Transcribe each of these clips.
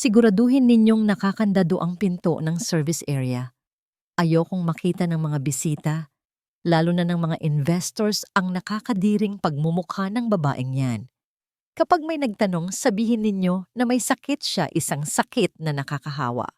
Siguraduhin ninyong nakakandado ang pinto ng service area. Ayokong makita ng mga bisita, lalo na ng mga investors ang nakakadiring pagmumukha ng babaeng yan. Kapag may nagtanong, sabihin ninyo na may sakit siya, isang sakit na nakakahawa.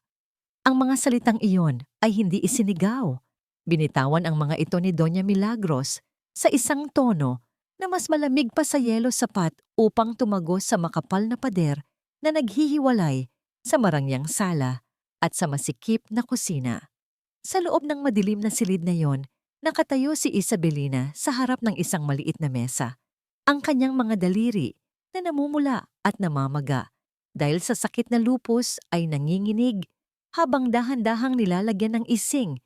Ang mga salitang iyon ay hindi isinigaw. Binitawan ang mga ito ni Doña Milagros sa isang tono na mas malamig pa sa yelo sapat upang tumagos sa makapal na pader na naghihiwalay sa marangyang sala at sa masikip na kusina. Sa loob ng madilim na silid na yon, nakatayo si Isabelina sa harap ng isang maliit na mesa. Ang kanyang mga daliri na namumula at namamaga dahil sa sakit na lupus ay nanginginig habang dahan-dahang nilalagyan ng ising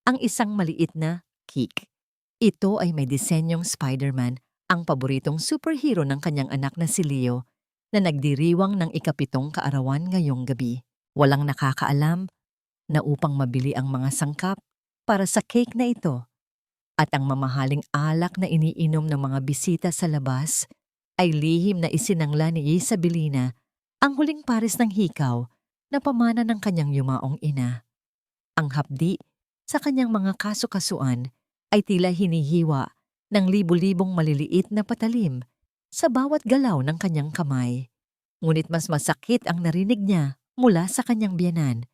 ang isang maliit na cake. Ito ay may disenyong Spider-Man, ang paboritong superhero ng kanyang anak na si Leo na nagdiriwang ng ikapitong kaarawan ngayong gabi. Walang nakakaalam na upang mabili ang mga sangkap para sa cake na ito at ang mamahaling alak na iniinom ng mga bisita sa labas ay lihim na isinangla ni Isabelina ang huling pares ng hikaw na pamana ng kanyang yumaong ina. Ang hapdi sa kanyang mga kaso-kasuan ay tila hinihiwa ng libu-libong maliliit na patalim sa bawat galaw ng kanyang kamay. Ngunit mas masakit ang narinig niya mula sa kanyang biyenan.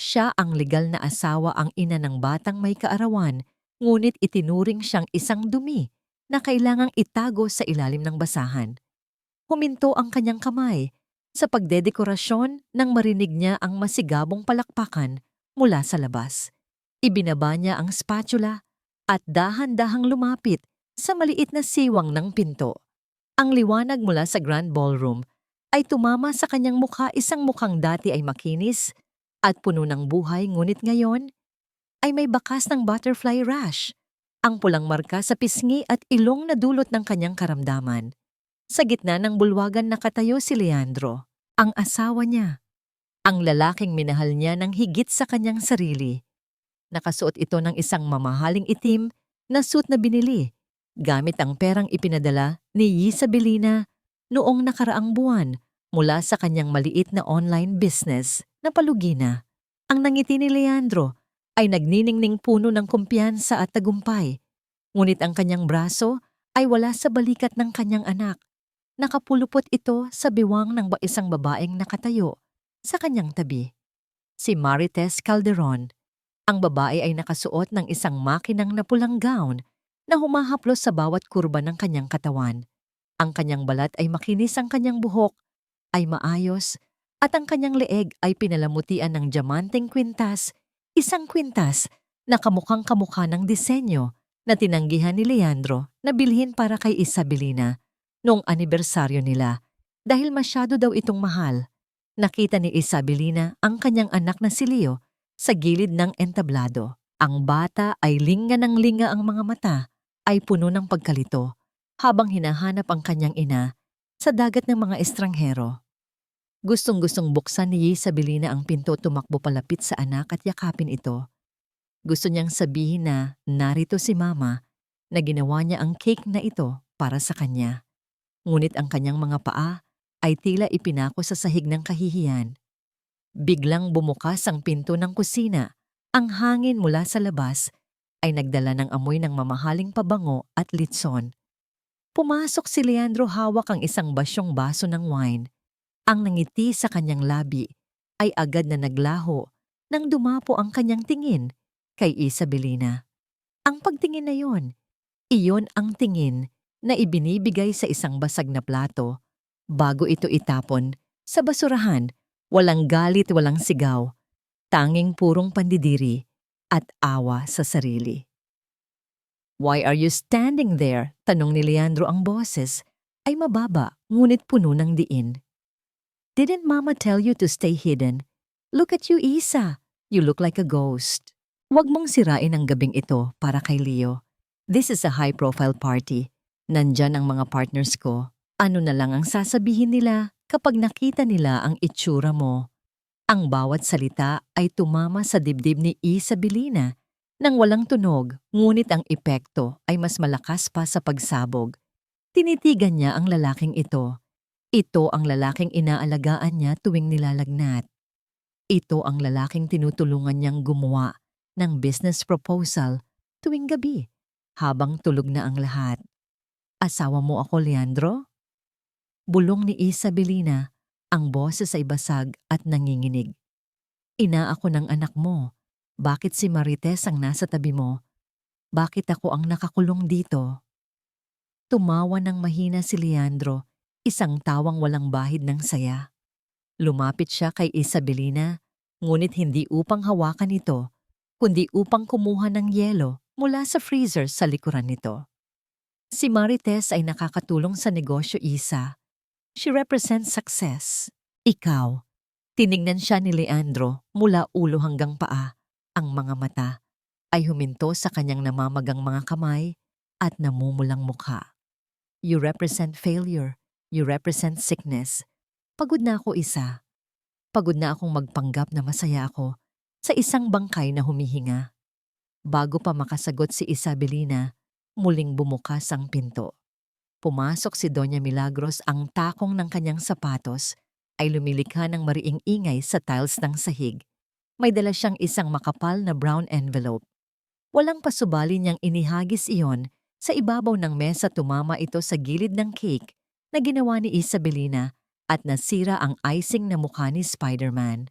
Siya ang legal na asawa, ang ina ng batang may kaarawan, ngunit itinuring siyang isang dumi na kailangang itago sa ilalim ng basahan. Huminto ang kanyang kamay sa pagdedekorasyon nang marinig niya ang masigabong palakpakan mula sa labas. Ibinaba niya ang spatula at dahan-dahang lumapit sa maliit na siwang ng pinto. Ang liwanag mula sa grand ballroom ay tumama sa kanyang mukha, isang mukhang dati ay makinis at puno ng buhay, ngunit ngayon ay may bakas ng butterfly rash, ang pulang marka sa pisngi at ilong na dulot ng kanyang karamdaman. Sa gitna ng bulwagan nakatayo si Leandro, ang asawa niya, ang lalaking minahal niya ng higit sa kanyang sarili. Nakasuot ito ng isang mamahaling itim na suit na binili gamit ang perang ipinadala ni Isabelina noong nakaraang buwan mula sa kanyang maliit na online business na palugina. Ang nangiti ni Leandro ay nagniningning puno ng kumpiyansa at tagumpay, ngunit ang kanyang braso ay wala sa balikat ng kanyang anak. Nakapulupot ito sa biwang ng isang babaeng nakatayo sa kanyang tabi. Si Marites Calderon. Ang babae ay nakasuot ng isang makinang na pulang gown na humahaplos sa bawat kurba ng kanyang katawan. Ang kanyang balat ay makinis, ang kanyang buhok ay maayos, at ang kanyang leeg ay pinalamutian ng diamanteng kwintas, isang kwintas na kamukhang kamukha ng disenyo na tinanggihan ni Leandro na bilhin para kay Isabelina noong anibersaryo nila dahil masyado daw itong mahal. Nakita ni Isabelina ang kanyang anak na si Leo sa gilid ng entablado. Ang bata ay linga ng linga, ang mga mata ay puno ng pagkalito habang hinahanap ang kanyang ina sa dagat ng mga estranghero. Gustong-gustong buksan ni Isabelina ang pinto, tumakbo palapit sa anak at yakapin ito. Gusto niyang sabihin na narito si Mama, na ginawa niya ang cake na ito para sa kanya. Ngunit ang kanyang mga paa ay tila ipinako sa sahig ng kahihiyan. Biglang bumukas ang pinto ng kusina. Ang hangin mula sa labas ay nagdala ng amoy ng mamahaling pabango at litson. Pumasok si Leandro, hawak ang isang basyong baso ng wine. Ang nangiti sa kanyang labi ay agad na naglaho nang dumapo ang kanyang tingin kay Isabelina. Ang pagtingin na iyon ang tingin na ibinibigay sa isang basag na plato bago ito itapon sa basurahan. Walang galit, walang sigaw, tanging purong pandidiri at awa sa sarili. "Why are you standing there?" tanong ni Leandro. Ang boses ay mababa ngunit puno ng diin. "Didn't Mama tell you to stay hidden? Look at you, Isa. You look like a ghost." Huwag mong sirain ang gabing ito para kay Leo. This is a high-profile party. Nandyan ang mga partners ko. Ano na lang ang sasabihin nila kapag nakita nila ang itsura mo? Ang bawat salita ay tumama sa dibdib ni Isabelina nang walang tunog, ngunit ang epekto ay mas malakas pa sa pagsabog. Tinitigan niya ang lalaking ito. Ito ang lalaking inaalagaan niya tuwing nilalagnat. Ito ang lalaking tinutulungan niyang gumawa ng business proposal tuwing gabi habang tulog na ang lahat. Asawa mo ako, Leandro? Bulong ni Isabelina, ang boses ay basag at nanginginig. Ina ako ng anak mo. Bakit si Marites ang nasa tabi mo? Bakit ako ang nakakulong dito? Tumawa ng mahina si Leandro, isang tawang walang bahid ng saya. Lumapit siya kay Isabelina, ngunit hindi upang hawakan ito, kundi upang kumuha ng yelo mula sa freezer sa likuran nito. Si Marites ay nakakatulong sa negosyo, Isa. She represents success. Ikaw. Tinignan siya ni Leandro mula ulo hanggang paa. Ang mga mata ay huminto sa kanyang namamagang mga kamay at namumulang mukha. You represent failure. You represent sickness. Pagod na ako, Isa. Pagod na akong magpanggap na masaya ako sa isang bangkay na humihinga. Bago pa makasagot si Isabelina, muling bumukas ang pinto. Pumasok si Doña Milagros, ang takong ng kanyang sapatos ay lumilikha ng mariing ingay sa tiles ng sahig. May dala siyang isang makapal na brown envelope. Walang pasubali niyang inihagis iyon sa ibabaw ng mesa. Tumama ito sa gilid ng cake na ginawa ni Isabelina at nasira ang icing na mukha ni Spider-Man.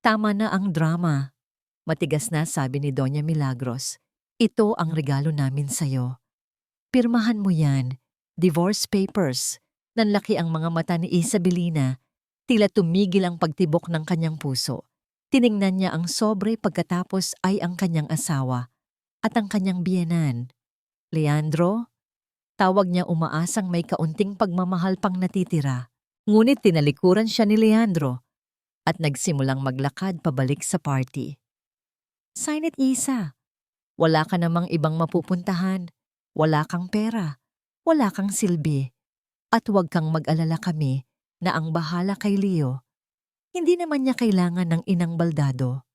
Tama na ang drama. Matigas na sabi ni Doña Milagros. Ito ang regalo namin sa'yo. Pirmahan mo yan. Divorce papers. Nanlaki ang mga mata ni Isabelina. Tila tumigil ang pagtibok ng kanyang puso. Tiningnan niya ang sobre, pagkatapos ay ang kanyang asawa at ang kanyang biyenan. Leandro? Tawag niya, umaasang may kaunting pagmamahal pang natitira. Ngunit tinalikuran siya ni Leandro at nagsimulang maglakad pabalik sa party. Sign it, Isa. Wala ka namang ibang mapupuntahan. Wala kang pera. Wala kang silbi. At huwag kang mag-alala, kami na ang bahala kay Leo. Hindi naman niya kailangan ng inang baldado.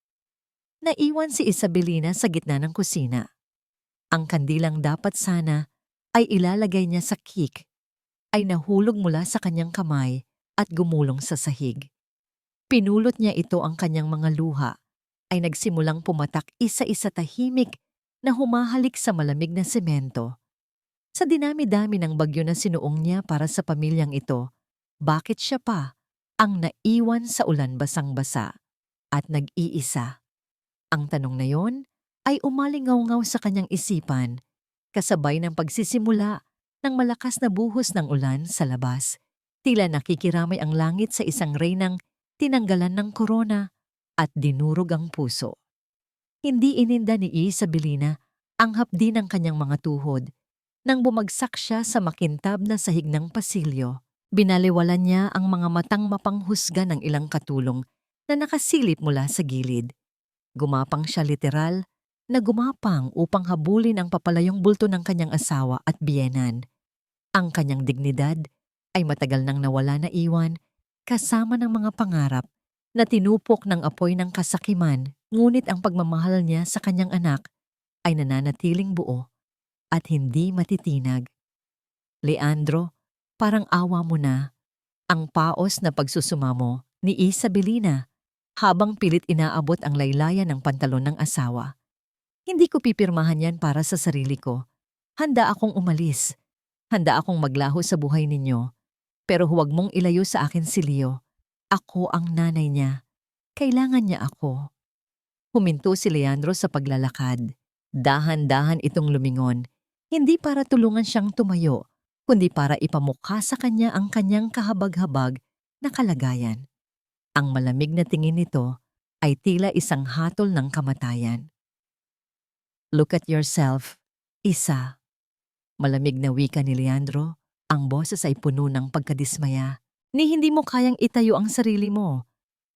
Naiwan si Isabelina sa gitna ng kusina. Ang kandilang dapat sana ay ilalagay niya sa cake ay nahulog mula sa kanyang kamay at gumulong sa sahig. Pinulot niya ito, ang kanyang mga luha ay nagsimulang pumatak isa-isa, tahimik na humahalik sa malamig na semento. Sa dinami-dami ng bagyo na sinuong niya para sa pamilyang ito, bakit siya pa ang naiwan sa ulan basang-basa at nag-iisa? Ang tanong na yon ay umalingaw-ngaw sa kanyang isipan, kasabay ng pagsisimula ng malakas na buhos ng ulan sa labas. Tila nakikiramay ang langit sa isang reynang tinanggalan ng korona at dinurog ang puso. Hindi ininda ni Isabelina ang hapdi ng kanyang mga tuhod. Nang bumagsak siya sa makintab na sahig ng pasilyo, binaliwalan niya ang mga matang mapanghusga ng ilang katulong na nakasilip mula sa gilid. Gumapang siya, literal na gumapang, upang habulin ang papalayong bulto ng kanyang asawa at biyenan. Ang kanyang dignidad ay matagal nang nawala na iwan, kasama ng mga pangarap na tinupok ng apoy ng kasakiman, ngunit ang pagmamahal niya sa kanyang anak ay nananatiling buo at hindi matitinag. Leandro, parang awa mo na. Ang paos na pagsusumamo ni Isabelina habang pilit inaabot ang laylayan ng pantalon ng asawa. Hindi ko pipirmahan yan para sa sarili ko. Handa akong umalis. Handa akong maglaho sa buhay ninyo. Pero huwag mong ilayo sa akin si Leo. Ako ang nanay niya. Kailangan niya ako. Huminto si Leandro sa paglalakad. Dahan-dahan itong lumingon. Hindi para tulungan siyang tumayo, kundi para ipamukha sa kanya ang kanyang kahabag-habag na kalagayan. Ang malamig na tingin nito ay tila isang hatol ng kamatayan. Look at yourself, Isa. Malamig na wika ni Leandro, ang boses ay puno ng pagkadismaya. Ni hindi mo kayang itayo ang sarili mo.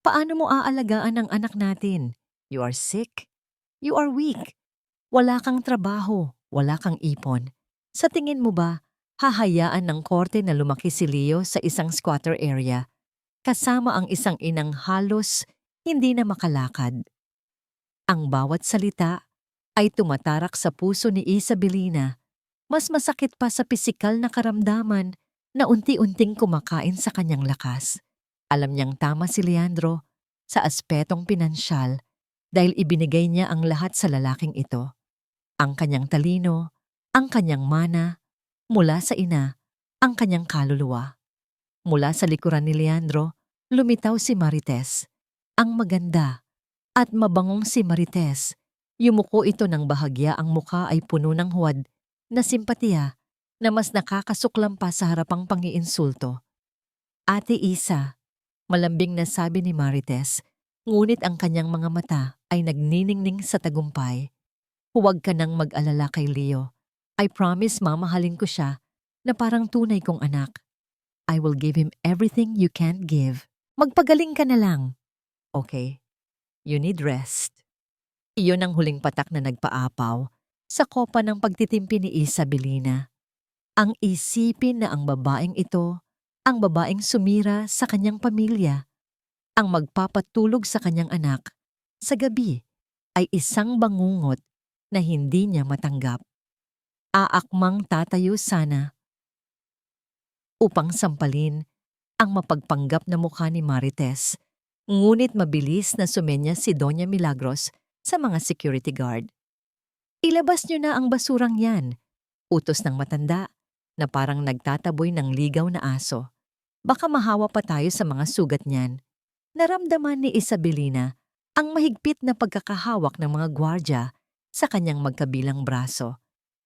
Paano mo aalagaan ang anak natin? You are sick. You are weak. Wala kang trabaho. Wala kang ipon. Sa tingin mo ba, hahayaan ng korte na lumaki si Leo sa isang squatter area, kasama ang isang inang halos hindi na makalakad? Ang bawat salita ay tumatarak sa puso ni Isabelina. Mas masakit pa sa pisikal na karamdaman na unti-unting kumakain sa kanyang lakas. Alam niyang tama si Leandro sa aspetong pinansyal dahil ibinigay niya ang lahat sa lalaking ito. Ang kanyang talino, ang kanyang mana, mula sa ina, ang kanyang kaluluwa. Mula sa likuran ni Leandro, lumitaw si Marites. Ang maganda at mabangong si Marites. Yumuko ito ng bahagya, ang muka ay puno ng huwad na simpatiya na mas nakakasuklam pa sa harapang pangiinsulto. Ate Isa, malambing na sabi ni Marites, ngunit ang kanyang mga mata ay nagniningning sa tagumpay. Huwag ka nang mag-alala kay Leo. I promise mamahalin ko siya na parang tunay kong anak. I will give him everything you can't give. Magpagaling ka na lang. Okay, you need rest. Iyon ang huling patak na nagpaapaw sa kopa ng pagtitimpi ni Isabelina. Ang isipin na ang babaeng ito, ang babaeng sumira sa kanyang pamilya, ang magpapatulog sa kanyang anak, sa gabi ay isang bangungot na hindi niya matanggap. Aakmang tatayo sana upang sampalin ang mapagpanggap na mukha ni Marites, ngunit mabilis na sumenya si Doña Milagros sa mga security guard. Ilabas niyo na ang basurang yan, utos ng matanda na parang nagtataboy ng ligaw na aso. Baka mahawa pa tayo sa mga sugat niyan. Naramdaman ni Isabelina ang mahigpit na pagkakahawak ng mga gwardya sa kanyang magkabilang braso.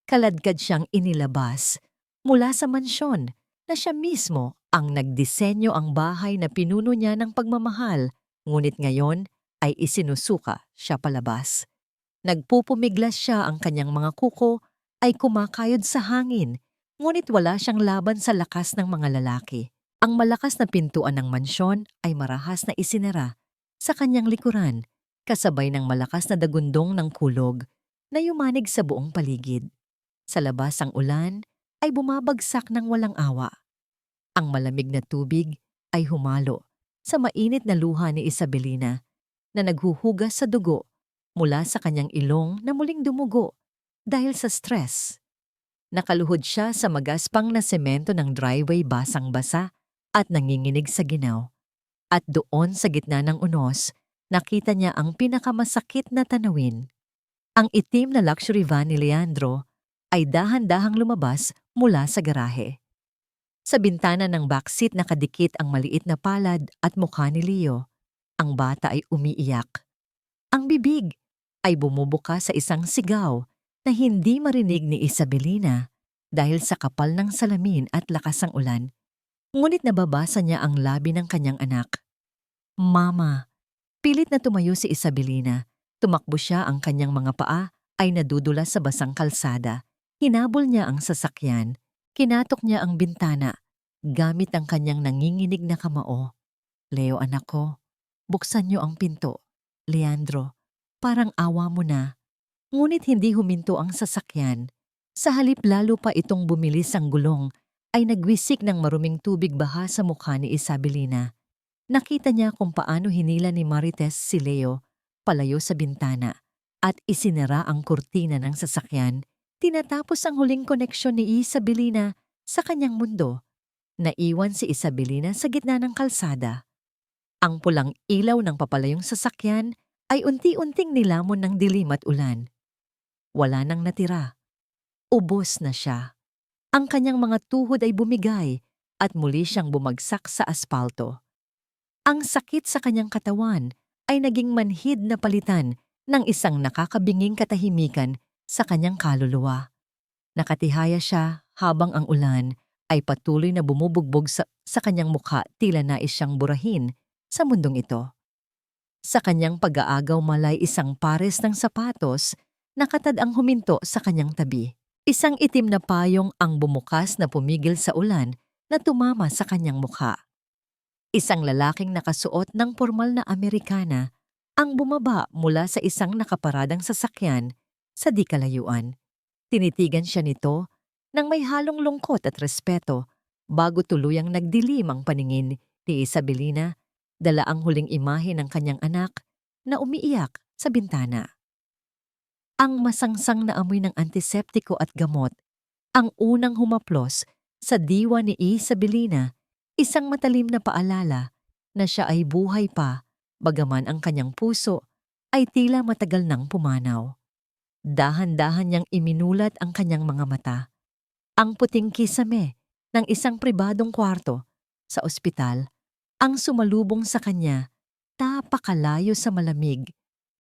Kaladkad siyang inilabas mula sa mansyon na siya mismo ang nagdisenyo, ang bahay na pinuno niya ng pagmamahal, ngunit ngayon ay isinusuka siya palabas. Nagpupumiglas siya, ang kanyang mga kuko ay kumakayod sa hangin, ngunit wala siyang laban sa lakas ng mga lalaki. Ang malakas na pintuan ng mansyon ay marahas na isinara sa kanyang likuran, kasabay ng malakas na dagundong ng kulog na yumanig sa buong paligid. Sa labas ang ulan ay bumabagsak ng walang awa. Ang malamig na tubig ay humalo sa mainit na luha ni Isabelina na naghuhugas sa dugo mula sa kanyang ilong na muling dumugo dahil sa stress. Nakaluhod siya sa magaspang na semento ng driveway, basang-basa at nanginginig sa ginaw. At doon sa gitna ng unos, nakita niya ang pinakamasakit na tanawin. Ang itim na luxury van ni Leandro ay dahan-dahang lumabas mula sa garahe. Sa bintana ng backseat nakadikit ang maliit na palad at mukha ni Leo. Ang bata ay umiiyak. Ang bibig ay bumubuka sa isang sigaw na hindi marinig ni Isabelina dahil sa kapal ng salamin at lakas ng ulan. Ngunit nababasa niya ang labi ng kanyang anak. Mama! Pilit na tumayo si Isabelina. Tumakbo siya, ang kanyang mga paa ay nadudula sa basang kalsada. Hinabol niya ang sasakyan. Kinatok niya ang bintana gamit ang kanyang nanginginig na kamao. Leo, anak ko, buksan niyo ang pinto. Leandro, parang awa mo na. Ngunit hindi huminto ang sasakyan. Sa halip lalo pa itong bumilis ang gulong, ay nagwisik ng maruming tubig baha sa mukha ni Isabelina. Nakita niya kung paano hinila ni Marites si Leo palayo sa bintana at isinara ang kurtina ng sasakyan. Tinatapos ang huling koneksyon ni Isabelina sa kanyang mundo. Naiwan si Isabelina sa gitna ng kalsada. Ang pulang ilaw ng papalayong sasakyan ay unti-unting nilamon ng dilim at ulan. Wala nang natira. Ubos na siya. Ang kanyang mga tuhod ay bumigay at muli siyang bumagsak sa aspalto. Ang sakit sa kanyang katawan ay naging manhid na palitan ng isang nakakabinging katahimikan sa kanyang kaluluwa. Nakatihaya siya habang ang ulan ay patuloy na bumubugbog sa kanyang mukha, tila nais siyang burahin sa mundong ito. Sa kanyang pag-aagaw malay, isang pares ng sapatos nakatad ang huminto sa kanyang tabi. Isang itim na payong ang bumukas na pumigil sa ulan na tumama sa kanyang mukha. Isang lalaking nakasuot ng pormal na Amerikana ang bumaba mula sa isang nakaparadang sasakyan sa di kalayuan. Tinitigan siya nito nang may halong lungkot at respeto bago tuluyang nagdilim ang paningin ni Isabelina, dala ang huling imahe ng kanyang anak na umiiyak sa bintana. Ang masangsang na amoy ng antiseptiko at gamot ang unang humaplos Sa diwa ni Isabelina, isang matalim na paalala na siya ay buhay pa, bagaman ang kanyang puso ay tila matagal nang pumanaw. Dahan-dahan niyang iminulat ang kanyang mga mata. Ang puting kisame ng isang pribadong kwarto sa ospital ang sumalubong sa kanya, napakalayo sa malamig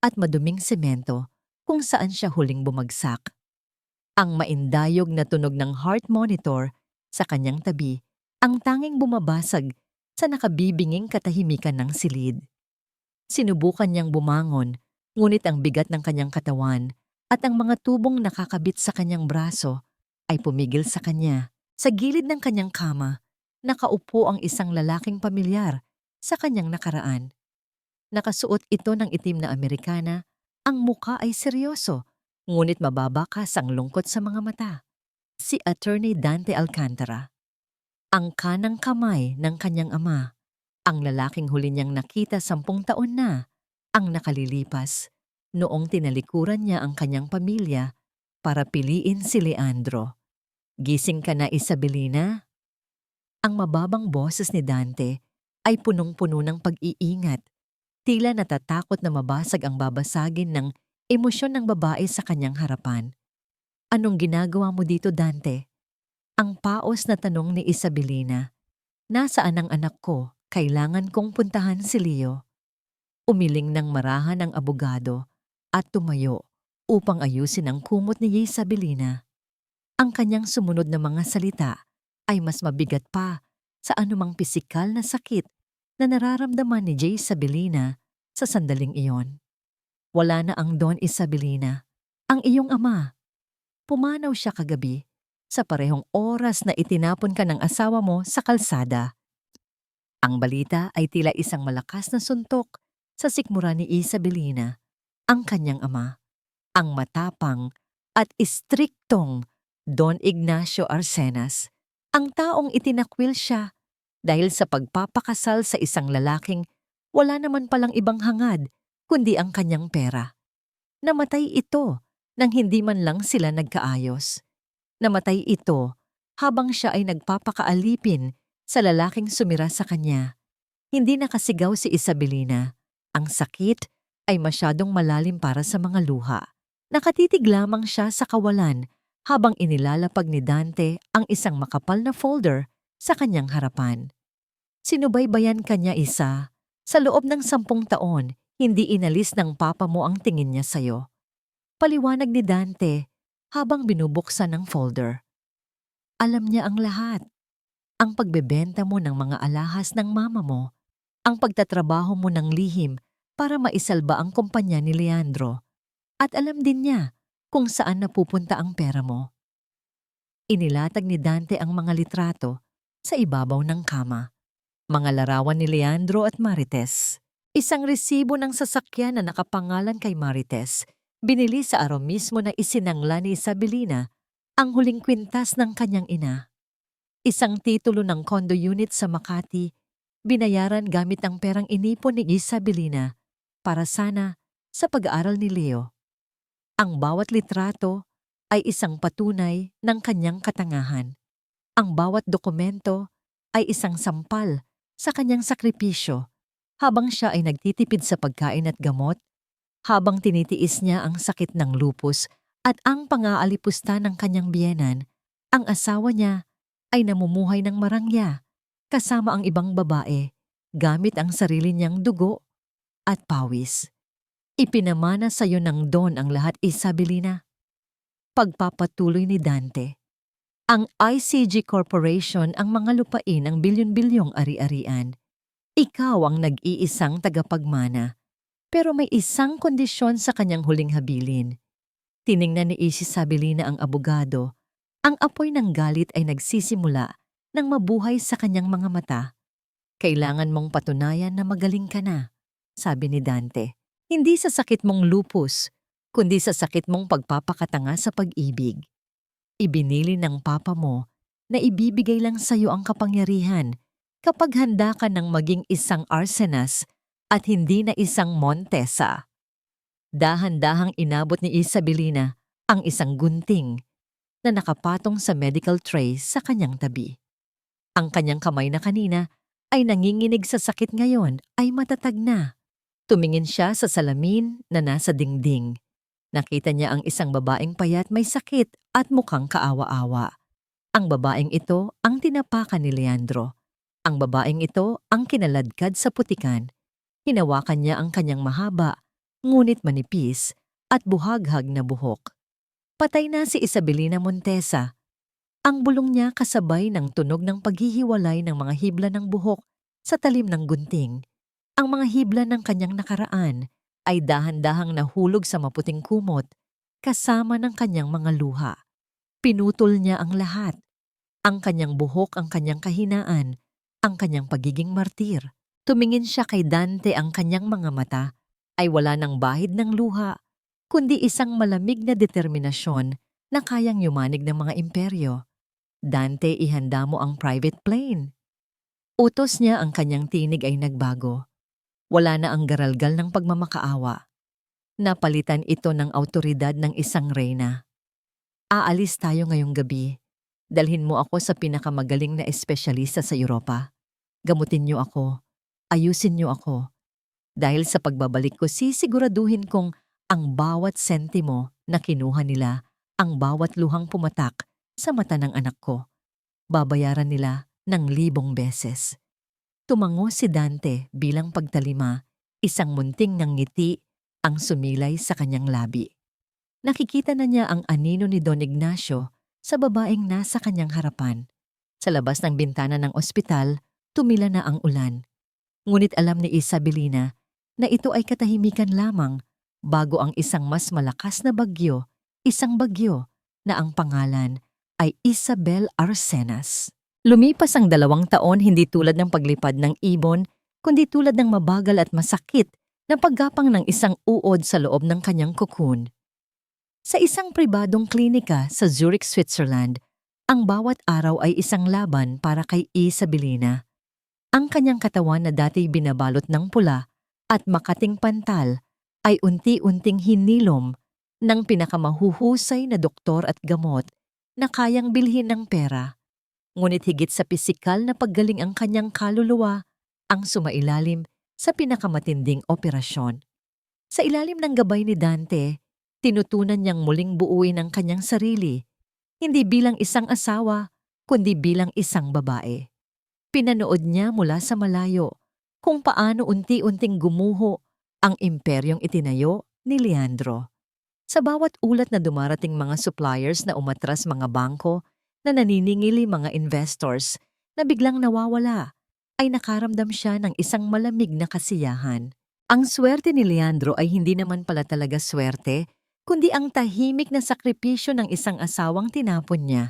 at maduming semento kung saan siya huling bumagsak. Ang maindayog na tunog ng heart monitor sa kanyang tabi ang tanging bumabasag sa nakabibinging katahimikan ng silid. Sinubukan niyang bumangon, ngunit ang bigat ng kanyang katawan at ang mga tubong nakakabit sa kanyang braso ay pumigil sa kanya. Sa gilid ng kanyang kama, nakaupo ang isang lalaking pamilyar sa kanyang nakaraan. Nakasuot ito ng itim na Amerikana, ang muka ay seryoso, ngunit mababakas ang lungkot sa mga mata. Si Attorney Dante Alcantara. Ang kanang kamay ng kanyang ama, ang lalaking huli niyang nakita 10 taon na, ang nakalilipas, noong tinalikuran niya ang kanyang pamilya para piliin si Leandro. Gising ka na, Isabelina? Ang mababang boses ni Dante ay punong-puno ng pag-iingat. Tila natatakot na mabasag ang babasagin ng emosyon ng babae sa kanyang harapan. Anong ginagawa mo dito, Dante? Ang paos na tanong ni Isabelina. Nasaan ang anak ko? Kailangan kong puntahan si Leo. Umiling ng marahan ang abogado at tumayo upang ayusin ang kumot ni Isabelina. Ang kanyang sumunod na mga salita ay mas mabigat pa sa anumang pisikal na sakit na nararamdaman ni Isabelina sa sandaling iyon. Wala na ang Don Isabelina, ang iyong ama. Pumanaw siya kagabi sa parehong oras na itinapon ka ng asawa mo sa kalsada. Ang balita ay tila isang malakas na suntok sa sikmura ni Isabelina, ang kanyang ama, ang matapang at istriktong Don Ignacio Arcenas, ang taong itinakwil siya dahil sa pagpapakasal sa isang lalaking wala naman palang ibang hangad kundi ang kanyang pera. Namatay ito nang hindi man lang sila nagkaayos. Namatay ito habang siya ay nagpapakaalipin sa lalaking sumira sa kanya. Hindi nakasigaw si Isabelina. Ang sakit ay masyadong malalim para sa mga luha. Nakatitig lamang siya sa kawalan habang inilalapag ni Dante ang isang makapal na folder sa kanyang harapan. Sinubaybayan kanya isa. Sa loob ng 10 taon, hindi inalis ng papa mo ang tingin niya sa'yo. Paliwanag ni Dante habang binubuksan ng folder. Alam niya ang lahat. Ang pagbebenta mo ng mga alahas ng mama mo, ang pagtatrabaho mo ng lihim para maisalba ang kumpanya ni Leandro, at alam din niya kung saan napupunta ang pera mo. Inilatag ni Dante ang mga litrato sa ibabaw ng kama. Mga larawan ni Leandro at Marites. Isang resibo ng sasakyan na nakapangalan kay Marites, binili sa araw mismo na isinangla ni Isabelina ang huling kwintas ng kanyang ina. Isang titulo ng condo unit sa Makati, binayaran gamit ang perang inipon ni Isabelina para sana sa pag-aaral ni Leo. Ang bawat litrato ay isang patunay ng kanyang katangahan. Ang bawat dokumento ay isang sampal sa kanyang sakripisyo habang siya ay nagtitipid sa pagkain at gamot, habang tinitiis niya ang sakit ng lupus at ang pangaalipusta ng kanyang biyenan, ang asawa niya ay namumuhay ng marangya kasama ang ibang babae gamit ang sarili niyang dugo at pawis. Ipinamana sa iyo ng Don ang lahat, Isabelina. Pagpapatuloy ni Dante. Ang ICG Corporation ang mga lupain ng bilyon-bilyong ari-arian. Ikaw ang nag-iisang tagapagmana. Pero may isang kondisyon sa kanyang huling habilin. Tiningnan ni Isabelina ang abogado. Ang apoy ng galit ay nagsisimula nang mabuhay sa kanyang mga mata. Kailangan mong patunayan na magaling ka na, sabi ni Dante. Hindi sa sakit mong lupus, kundi sa sakit mong pagpapakatanga sa pag-ibig. Ibinili ng papa mo na ibibigay lang sa iyo ang kapangyarihan kapag handa ka ng maging isang Arcenas at hindi na isang Montesa. Dahan-dahang inabot ni Isabelina ang isang gunting. na nakapatong sa medical tray sa kanyang tabi. Ang kanyang kamay na kanina ay nanginginig sa sakit ngayon ay matatag na. Tumingin siya sa salamin na nasa dingding. Nakita niya ang isang babaeng payat may sakit at mukhang kaawa-awa. Ang babaeng ito ang tinapakan ni Leandro. Ang babaeng ito ang kinaladkad sa putikan. Hinawakan niya ang kanyang mahaba, ngunit manipis at buhaghag na buhok. Patay na si Isabelina Montesa. Ang bulong niya kasabay ng tunog ng paghihiwalay ng mga hibla ng buhok sa talim ng gunting. Ang mga hibla ng kanyang nakaraan ay dahan-dahang nahulog sa maputing kumot kasama ng kanyang mga luha. Pinutol niya ang lahat. Ang kanyang buhok, ang kanyang kahinaan, ang kanyang pagiging martir. Tumingin siya kay Dante, ang kanyang mga mata ay wala ng bahid ng luha, kundi isang malamig na determinasyon na kayang yumanig ng mga imperyo. Dante, ihanda mo ang private plane. Utos niya, ang kanyang tinig ay nagbago. Wala na ang garalgal ng pagmamakaawa. Napalitan ito ng awtoridad ng isang reyna. Aalis tayo ngayong gabi. Dalhin mo ako sa pinakamagaling na espesyalista sa Europa. Gamutin niyo ako. Ayusin niyo ako. Dahil sa pagbabalik ko, sisiguraduhin kong ang bawat sentimo na kinuha nila, ang bawat luhang pumatak sa mata ng anak ko, babayaran nila ng 1,000 beses. Tumango si Dante bilang pagtalima, isang munting ng ngiti ang sumilay sa kanyang labi. Nakikita na niya ang anino ni Don Ignacio sa babaeng nasa kanyang harapan. Sa labas ng bintana ng ospital, tumila na ang ulan. Ngunit alam ni Isabelina na ito ay katahimikan lamang bago ang isang mas malakas na bagyo, isang bagyo na ang pangalan ay Isabel Arcenas. Lumipas ang 2 taon, hindi tulad ng paglipad ng ibon, kundi tulad ng mabagal at masakit na paggapang ng isang uod sa loob ng kanyang cocoon. Sa isang pribadong klinika sa Zurich, Switzerland, ang bawat araw ay isang laban para kay Isabelina. Ang kanyang katawan na dati binabalot ng pula at makating pantal ay unti-unting hinilom ng pinakamahuhusay na doktor at gamot na kayang bilhin ng pera. Ngunit higit sa pisikal na paggaling, ang kanyang kaluluwa ang sumailalim sa pinakamatinding operasyon. Sa ilalim ng gabay ni Dante, tinutunan niyang muling buuin ang kanyang sarili, hindi bilang isang asawa, kundi bilang isang babae. Pinanood niya mula sa malayo kung paano unti-unting gumuho ang imperyong itinayo ni Leandro. Sa bawat ulat na dumarating mga suppliers na umatras, mga bangko na naniningili, mga investors na biglang nawawala, ay nakaramdam siya ng isang malamig na kasiyahan. Ang swerte ni Leandro ay hindi naman pala talaga swerte, kundi ang tahimik na sakripisyo ng isang asawang tinapon niya.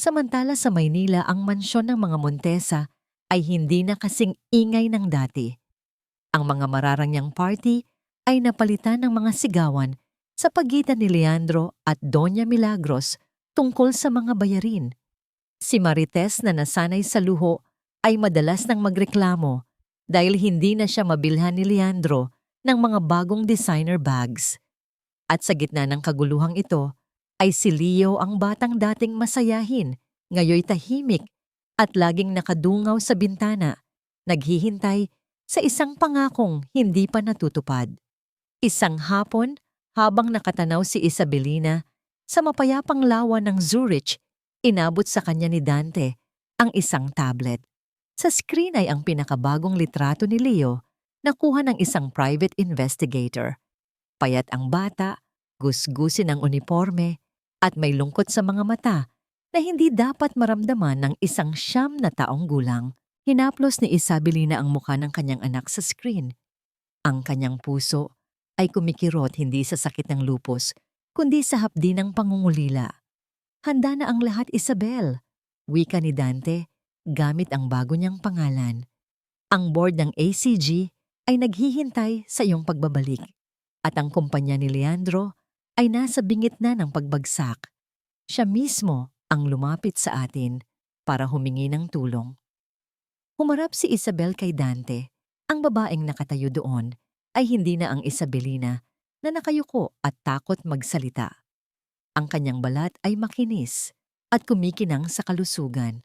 Samantala sa Maynila, ang mansyon ng mga Montesa ay hindi na kasing ingay ng dati. Ang mga mararangyang party ay napalitan ng mga sigawan sa pagitan ni Leandro at Doña Milagros tungkol sa mga bayarin. Si Marites, na nasanay sa luho, ay madalas nang magreklamo dahil hindi na siya mabilhan ni Leandro ng mga bagong designer bags. At sa gitna ng kaguluhang ito, ay si Leo, ang batang dating masayahin, ngayoy tahimik at laging nakadungaw sa bintana, naghihintay sa isang pangakong hindi pa natutupad. Isang hapon, habang nakatanaw si Isabelina sa mapayapang lawa ng Zurich, inabot sa kanya ni Dante ang isang tablet. Sa screen ay ang pinakabagong litrato ni Leo, nakuha ng isang private investigator. Payat ang bata, gusgusin ang uniforme, at may lungkot sa mga mata na hindi dapat maramdaman ng isang 9 na taong gulang. Hinaplos ni Isabelina ang mukha ng kanyang anak sa screen. Ang kanyang puso ay kumikirot, hindi sa sakit ng lupus, kundi sa hapdi ng pangungulila. Handa na ang lahat, Isabel, wika ni Dante gamit ang bago niyang pangalan. Ang board ng ACG ay naghihintay sa iyong pagbabalik, at ang kumpanya ni Leandro ay nasa bingit na ng pagbagsak. Siya mismo ang lumapit sa atin para humingi ng tulong. Humarap si Isabel kay Dante. Ang babaeng nakatayo doon ay hindi na ang Isabelina na nakayuko at takot magsalita. Ang kanyang balat ay makinis at kumikinang sa kalusugan.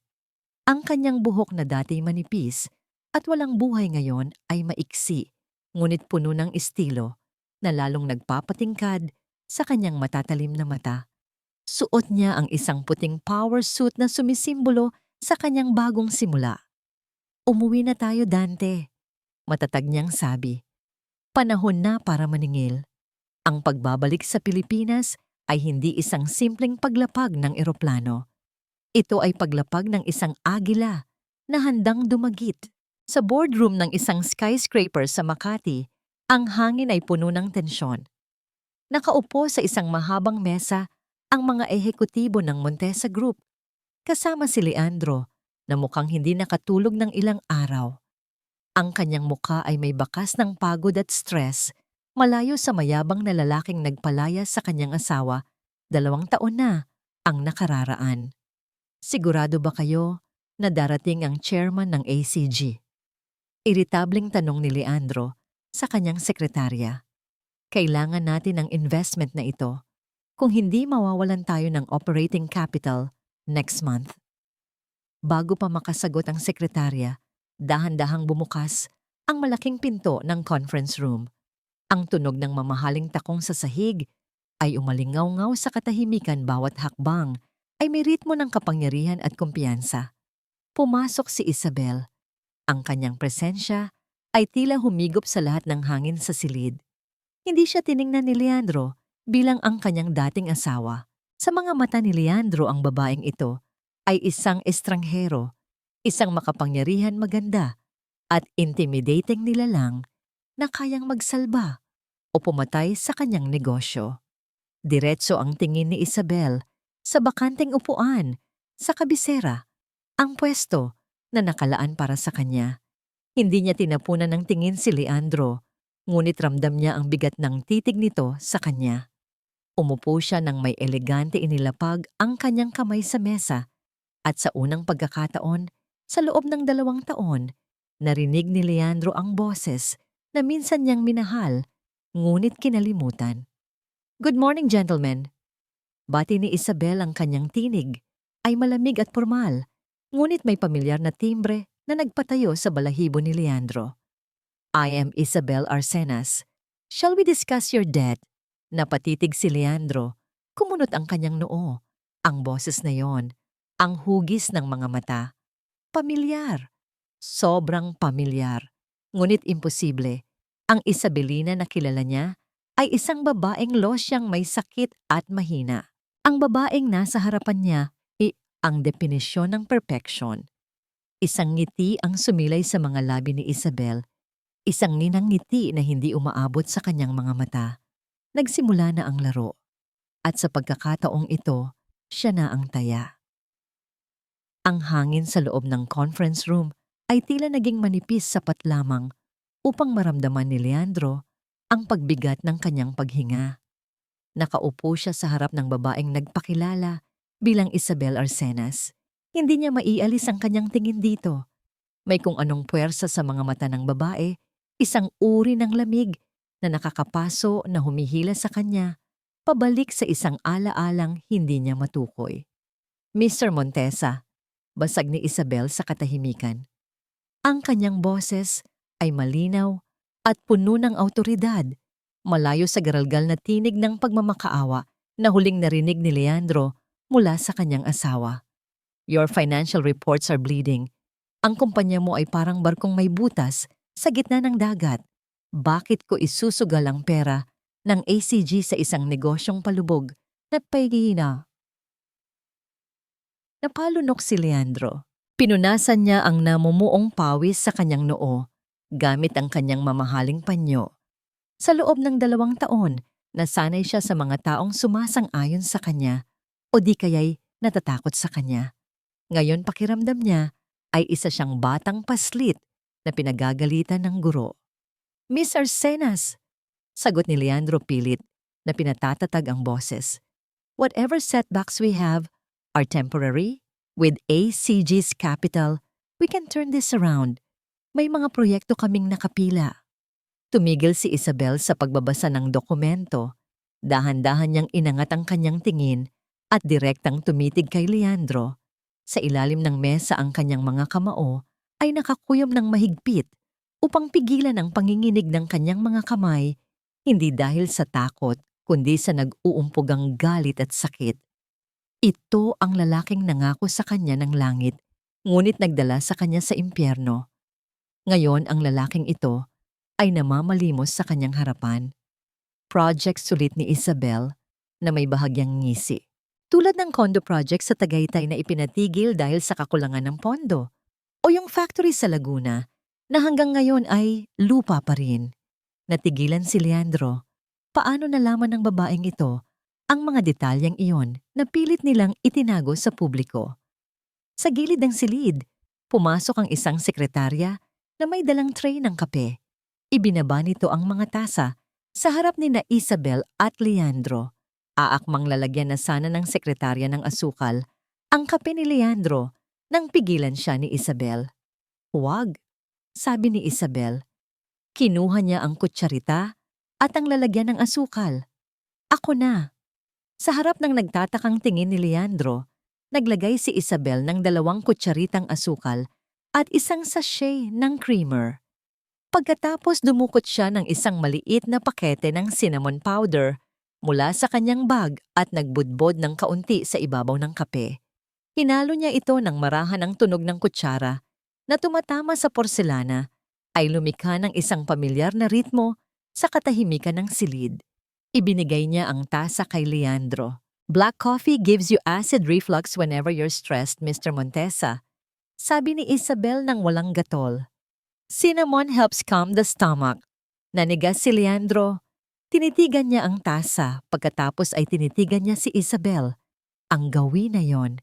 Ang kanyang buhok na dati manipis at walang buhay ngayon ay maiksi, ngunit puno ng estilo na lalong nagpapatingkad sa kanyang matatalim na mata. Suot niya ang isang puting power suit na sumisimbolo sa kanyang bagong simula. "Umuwi na tayo, Dante," matatag niyang sabi. Panahon na para maningil. Ang pagbabalik sa Pilipinas ay hindi isang simpleng paglapag ng eroplano. Ito ay paglapag ng isang agila na handang dumagit. Sa boardroom ng isang skyscraper sa Makati, ang hangin ay puno ng tensyon. Nakaupo sa isang mahabang mesa ang mga ehekutibo ng Montesa Group, kasama si Leandro na mukhang hindi nakatulog ng ilang araw. Ang kanyang mukha ay may bakas ng pagod at stress, malayo sa mayabang na lalaking nagpalaya sa kanyang asawa, 2 taon na ang nakararaan. "Sigurado ba kayo na darating ang chairman ng ACG?" Iritabling tanong ni Leandro sa kanyang sekretarya. "Kailangan natin ng investment na ito. Kung hindi, mawawalan tayo ng operating capital next month." Bago pa makasagot ang sekretarya, dahan-dahang bumukas ang malaking pinto ng conference room. Ang tunog ng mamahaling takong sa sahig ay umalingaw-ngaw sa katahimikan. Bawat hakbang ay may ritmo ng kapangyarihan at kumpiyansa. Pumasok si Isabel. Ang kanyang presensya ay tila humigop sa lahat ng hangin sa silid. Hindi siya tiningnan ni Leandro bilang ang kanyang dating asawa. Sa mga mata ni Leandro, ang babaeng ito ay isang estranghero, isang makapangyarihan, maganda at intimidating nilalang na kayang magsalba o pumatay sa kanyang negosyo. Diretso ang tingin ni Isabel sa bakanteng upuan sa kabisera, ang pwesto na nakalaan para sa kanya. Hindi niya tinapunan ng tingin si Leandro, ngunit ramdam niya ang bigat ng titig nito sa kanya. Umupo siya nang may elegante inilapag ang kanyang kamay sa mesa, at sa unang pagkakataon, sa loob ng 2 taon, narinig ni Leandro ang boses na minsan niyang minahal, ngunit kinalimutan. "Good morning, gentlemen." Bati ni Isabel. Ang kanyang tinig ay malamig at formal, ngunit may pamilyar na timbre na nagpatayo sa balahibo ni Leandro. "I am Isabel Arcenas. Shall we discuss your debt?" Napatitig si Leandro. Kumunot ang kanyang noo. Ang boses na yon, ang hugis ng mga mata. Pamilyar. Sobrang pamilyar. Ngunit imposible. Ang Isabelina na kilala niya ay isang babaeng losyang may sakit at mahina. Ang babaeng nasa harapan niya ay ang definisyon ng perfection. Isang ngiti ang sumilay sa mga labi ni Isabel. Isang ninang ngiti na hindi umaabot sa kanyang mga mata. Nagsimula na ang laro. At sa pagkakataong ito, siya na ang taya. Ang hangin sa loob ng conference room ay tila naging manipis, sapat lamang upang maramdaman ni Leandro ang pagbigat ng kanyang paghinga. Nakaupo siya sa harap ng babaeng nagpakilala bilang Isabel Arcenas. Hindi niya maialis ang kanyang tingin dito. May kung anong puwersa sa mga mata ng babae, isang uri ng lamig na nakakapaso na humihila sa kanya, pabalik sa isang ala-alang hindi niya matukoy. "Mr. Montesa," basag ni Isabel sa katahimikan. Ang kanyang boses ay malinaw at puno ng awtoridad, malayo sa garalgal na tinig ng pagmamakaawa na huling narinig ni Leandro mula sa kanyang asawa. "Your financial reports are bleeding. Ang kumpanya mo ay parang barkong may butas sa gitna ng dagat. Bakit ko isusugal ang pera ng ACG sa isang negosyong palubog na paghihina?" Napalunok si Leandro. Pinunasan niya ang namumuong pawis sa kanyang noo gamit ang kanyang mamahaling panyo. Sa loob ng 2 taon, nasanay siya sa mga taong sumasang-ayon sa kanya o di kaya'y natatakot sa kanya. Ngayon pakiramdam niya ay isa siyang batang paslit na pinagagalitan ng guro. "Miss Arcenas," sagot ni Leandro pilit na pinatatatag ang boses. "Whatever setbacks we have are temporary. With ACG's capital, we can turn this around. May mga proyekto kaming nakapila." Tumigil si Isabel sa pagbabasa ng dokumento Dahan-dahan niyang inangat ang kanyang tingin at direktang tumitig kay Leandro. Sa ilalim ng mesa ang kanyang mga kamao ay nakakuyom ng mahigpit upang pigilan ang panginginig ng kanyang mga kamay, hindi dahil sa takot kundi sa nag-uumpugang galit at sakit. Ito ang lalaking nangako sa kanya ng langit, ngunit nagdala sa kanya sa impyerno. Ngayon ang lalaking ito ay namamalimos sa kanyang harapan. Project sulit ni Isabel na may bahagyang ngisi. Tulad ng condo project sa Tagaytay na ipinatigil dahil sa kakulangan ng pondo. O yung factory sa Laguna na hanggang ngayon ay lupa pa rin. Natigilan si Leandro. Paano nalaman ng babaeng ito ang mga detalyeng iyon na pilit nilang itinago sa publiko? Sa gilid ng silid, pumasok ang isang sekretarya na may dalang tray ng kape. Ibinaba nito ang mga tasa sa harap ni na Isabel at Leandro. Aakmang lalagyan na sana ng sekretarya ng asukal ang kape ni Leandro nang pigilan siya ni Isabel. "Huwag," sabi ni Isabel. Kinuha niya ang kutsarita at ang lalagyan ng asukal. "Ako na." Sa harap ng nagtatakang tingin ni Leandro, naglagay si Isabel ng 2 kutsaritang asukal at isang sachet ng creamer. Pagkatapos dumukot siya ng isang maliit na pakete ng cinnamon powder mula sa kanyang bag at nagbudbod ng kaunti sa ibabaw ng kape. Hinalo niya ito ng marahan ang tunog ng kutsara na tumatama sa porselana ay lumikha ng isang pamilyar na ritmo sa katahimikan ng silid. Ibinigay niya ang tasa kay Leandro. "Black coffee gives you acid reflux whenever you're stressed, Mr. Montesa," sabi ni Isabel ng walang gatol. "Cinnamon helps calm the stomach." Nanigas si Leandro. Tinitigan niya ang tasa, pagkatapos ay tinitigan niya si Isabel. Ang gawin na yon,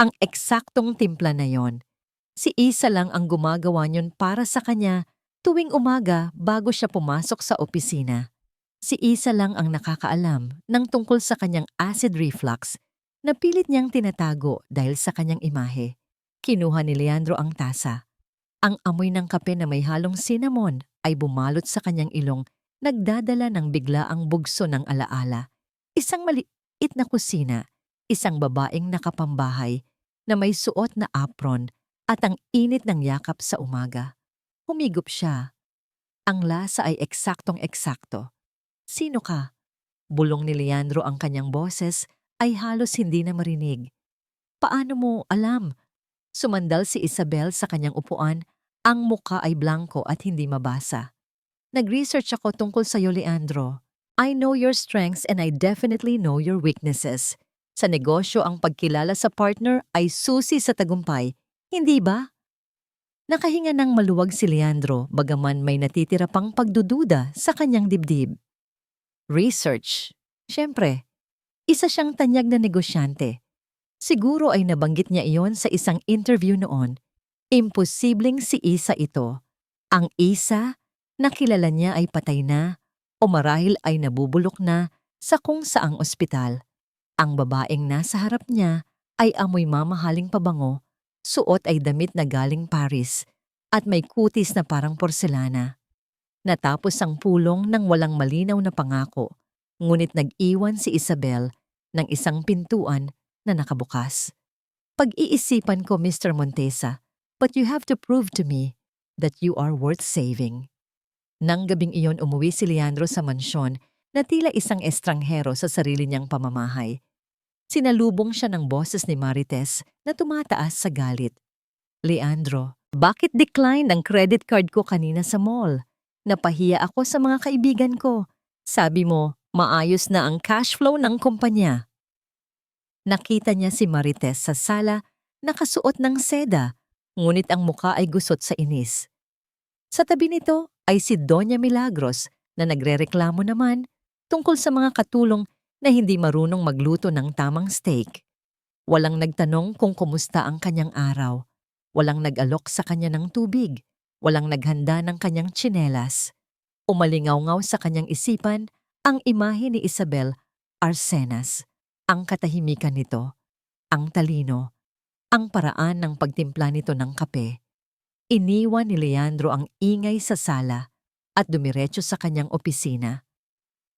ang eksaktong timpla na yon. Si Isa lang ang gumagawa niyon para sa kanya tuwing umaga bago siya pumasok sa opisina. Si Isa lang ang nakakaalam ng tungkol sa kanyang acid reflux na pilit niyang tinatago dahil sa kanyang imahe. Kinuha ni Leandro ang tasa. Ang amoy ng kape na may halong cinnamon ay bumalot sa kanyang ilong, nagdadala ng biglaang bugso ng alaala. Isang maliit na kusina, isang babaeng nakapambahay na may suot na apron at ang init ng yakap sa umaga. Humigop siya. Ang lasa ay eksaktong-eksakto. "Sino ka?" Bulong ni Leandro, ang kanyang boses ay halos hindi na marinig. "Paano mo alam?" Sumandal si Isabel sa kanyang upuan, ang muka ay blanko at hindi mabasa. "Nag-research ako tungkol sa'yo, Leandro. I know your strengths and I definitely know your weaknesses. Sa negosyo ang pagkilala sa partner ay susi sa tagumpay, hindi ba?" Nakahinga ng maluwag si Leandro bagaman may natitira pang pagdududa sa kanyang dibdib. Research. Siyempre, isa siyang tanyag na negosyante. Siguro ay nabanggit niya iyon sa isang interview noon. Imposibleng si Isa ito. Ang Isa na kilala niya ay patay na o marahil ay nabubulok na sa kung saang ospital. Ang babaeng nasa harap niya ay amoy mamahaling pabango, suot ay damit na galing Paris at may kutis na parang porselana. Natapos ang pulong ng walang malinaw na pangako, ngunit nag-iwan si Isabel ng isang pintuan na nakabukas. "Pag-iisipan ko, Mr. Montesa, but you have to prove to me that you are worth saving." Nang gabing iyon umuwi si Leandro sa mansyon na tila isang estranghero sa sarili niyang pamamahay. Sinalubong siya ng boses ni Marites na tumataas sa galit. "Leandro, bakit decline ang credit card ko kanina sa mall? Napahiya ako sa mga kaibigan ko. Sabi mo, maayos na ang cash flow ng kumpanya." Nakita niya si Marites sa sala, nakasuot ng seda, ngunit ang muka ay gusot sa inis. Sa tabi nito ay si Doña Milagros na nagrereklamo naman tungkol sa mga katulong na hindi marunong magluto ng tamang steak. Walang nagtanong kung kumusta ang kanyang araw. Walang nag-alok sa kanya ng tubig. Walang naghanda ng kanyang tsinelas. Umalingaw-ngaw sa kanyang isipan ang imahe ni Isabel Arcenas. Ang katahimikan nito, ang talino, ang paraan ng pagtimpla nito ng kape. Iniwan ni Leandro ang ingay sa sala at dumiretso sa kanyang opisina.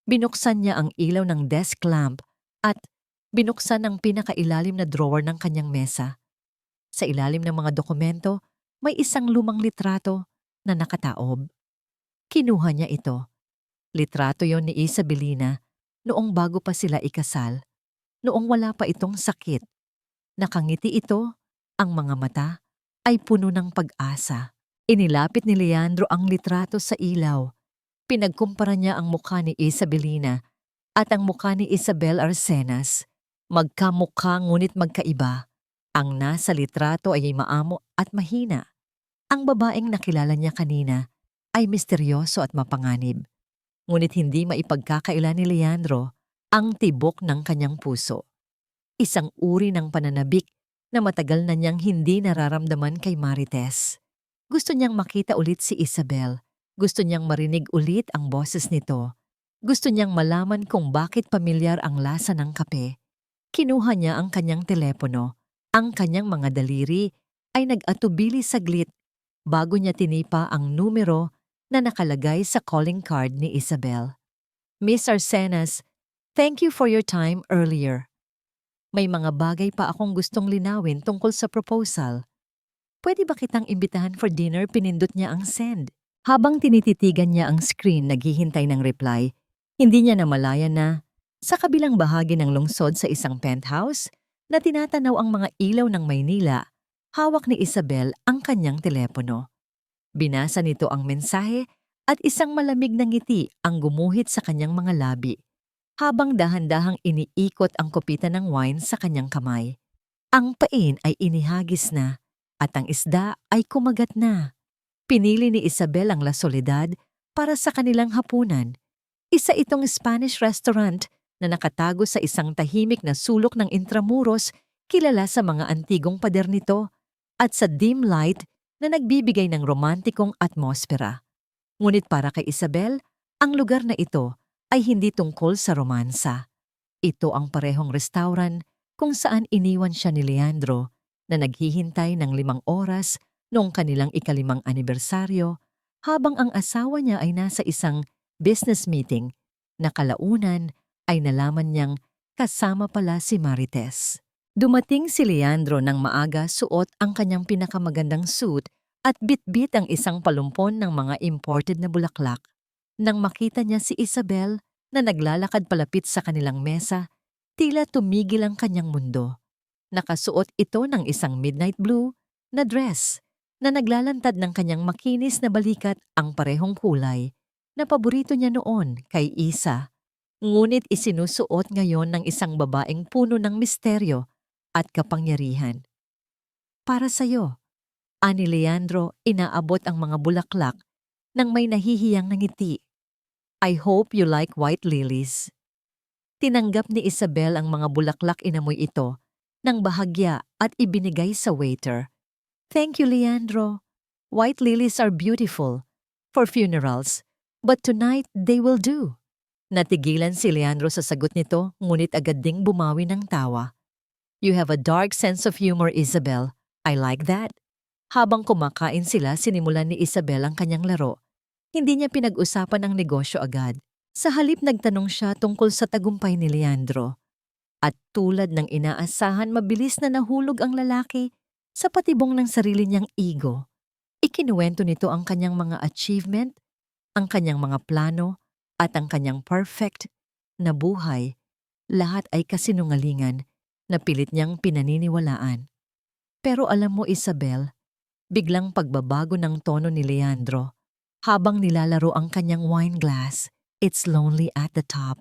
Binuksan niya ang ilaw ng desk lamp at binuksan ang pinakailalim na drawer ng kanyang mesa. Sa ilalim ng mga dokumento, may isang lumang litrato na nakataob. Kinuha niya ito. Litrato yon ni Isabelina noong bago pa sila ikasal, noong wala pa itong sakit. Nakangiti ito, ang mga mata ay puno ng pag-asa. Inilapit ni Leandro ang litrato sa ilaw. Pinagkumpara niya ang mukha ni Isabelina at ang mukha ni Isabel Arcenas. Magkamukha ngunit magkaiba. Ang nasa litrato ay maamo at mahina. Ang babaeng nakilala niya kanina ay misteryoso at mapanganib. Ngunit hindi maipagkakaila ni Leandro ang tibok ng kanyang puso. Isang uri ng pananabik na matagal na niyang hindi nararamdaman kay Marites. Gusto niyang makita ulit si Isabel. Gusto niyang marinig ulit ang boses nito. Gusto niyang malaman kung bakit pamilyar ang lasa ng kape. Kinuha niya ang kanyang telepono. Ang kanyang mga daliri ay nag-atubili saglit bago niya tinipa ang numero na nakalagay sa calling card ni Isabel. Miss Arcenas, thank you for your time earlier. May mga bagay pa akong gustong linawin tungkol sa proposal. Pwede ba kitang imbitahan for dinner? Pinindot niya ang send. Habang tinititigan niya ang screen naghihintay ng reply, hindi niya namalayan na sa kabilang bahagi ng lungsod sa isang penthouse na tinatanaw ang mga ilaw ng Maynila, hawak ni Isabel ang kanyang telepono. Binasa nito ang mensahe at isang malamig na ngiti ang gumuhit sa kanyang mga labi, habang dahan-dahang iniikot ang kopita ng wine sa kanyang kamay. Ang pain ay inihagis na at ang isda ay kumagat na. Pinili ni Isabel ang La Soledad para sa kanilang hapunan. Isa itong Spanish restaurant na nakatago sa isang tahimik na sulok ng Intramuros, kilala sa mga antigong pader nito at sa dim light na nagbibigay ng romantikong atmosfera. Ngunit para kay Isabel, ang lugar na ito ay hindi tungkol sa romansa. Ito ang parehong restaurant kung saan iniwan siya ni Leandro na naghihintay ng 5 oras noong kanilang ika-5 anibersaryo habang ang asawa niya ay nasa isang business meeting na kalaunan ay nalaman niyang kasama pala si Marites. Dumating si Leandro ng maaga, suot ang kanyang pinakamagandang suit at bitbit ang isang palumpon ng mga imported na bulaklak. Nang makita niya si Isabel na naglalakad palapit sa kanilang mesa, tila tumigil ang kanyang mundo. Nakasuot ito ng isang midnight blue na dress na naglalantad ng kanyang makinis na balikat, ang parehong kulay na paborito niya noon kay Isa. Ngunit isinusuot ngayon ng isang babaeng puno ng misteryo at kapangyarihan. Para sa'yo, ani Leandro, inaabot ang mga bulaklak nang may nahihiyang ngiti. I hope you like white lilies. Tinanggap ni Isabel ang mga bulaklak, inamoy ito ng bahagya at ibinigay sa waiter. Thank you, Leandro. White lilies are beautiful for funerals, but tonight they will do. Natigilan si Leandro sa sagot nito, ngunit agad ding bumawi ng tawa. You have a dark sense of humor, Isabel. I like that. Habang kumakain sila, sinimulan ni Isabel ang kanyang laro. Hindi niya pinag-usapan ang negosyo agad. Sa halip nagtanong siya tungkol sa tagumpay ni Leandro. At tulad ng inaasahan, mabilis na nahulog ang lalaki sa patibong ng sarili niyang ego. Ikinuwento nito ang kanyang mga achievement, ang kanyang mga plano, at ang kanyang perfect na buhay. Lahat ay kasinungalingan na pilit niyang pinaniniwalaan. Pero alam mo, Isabel, biglang pagbabago ng tono ni Leandro habang nilalaro ang kanyang wine glass. It's lonely at the top.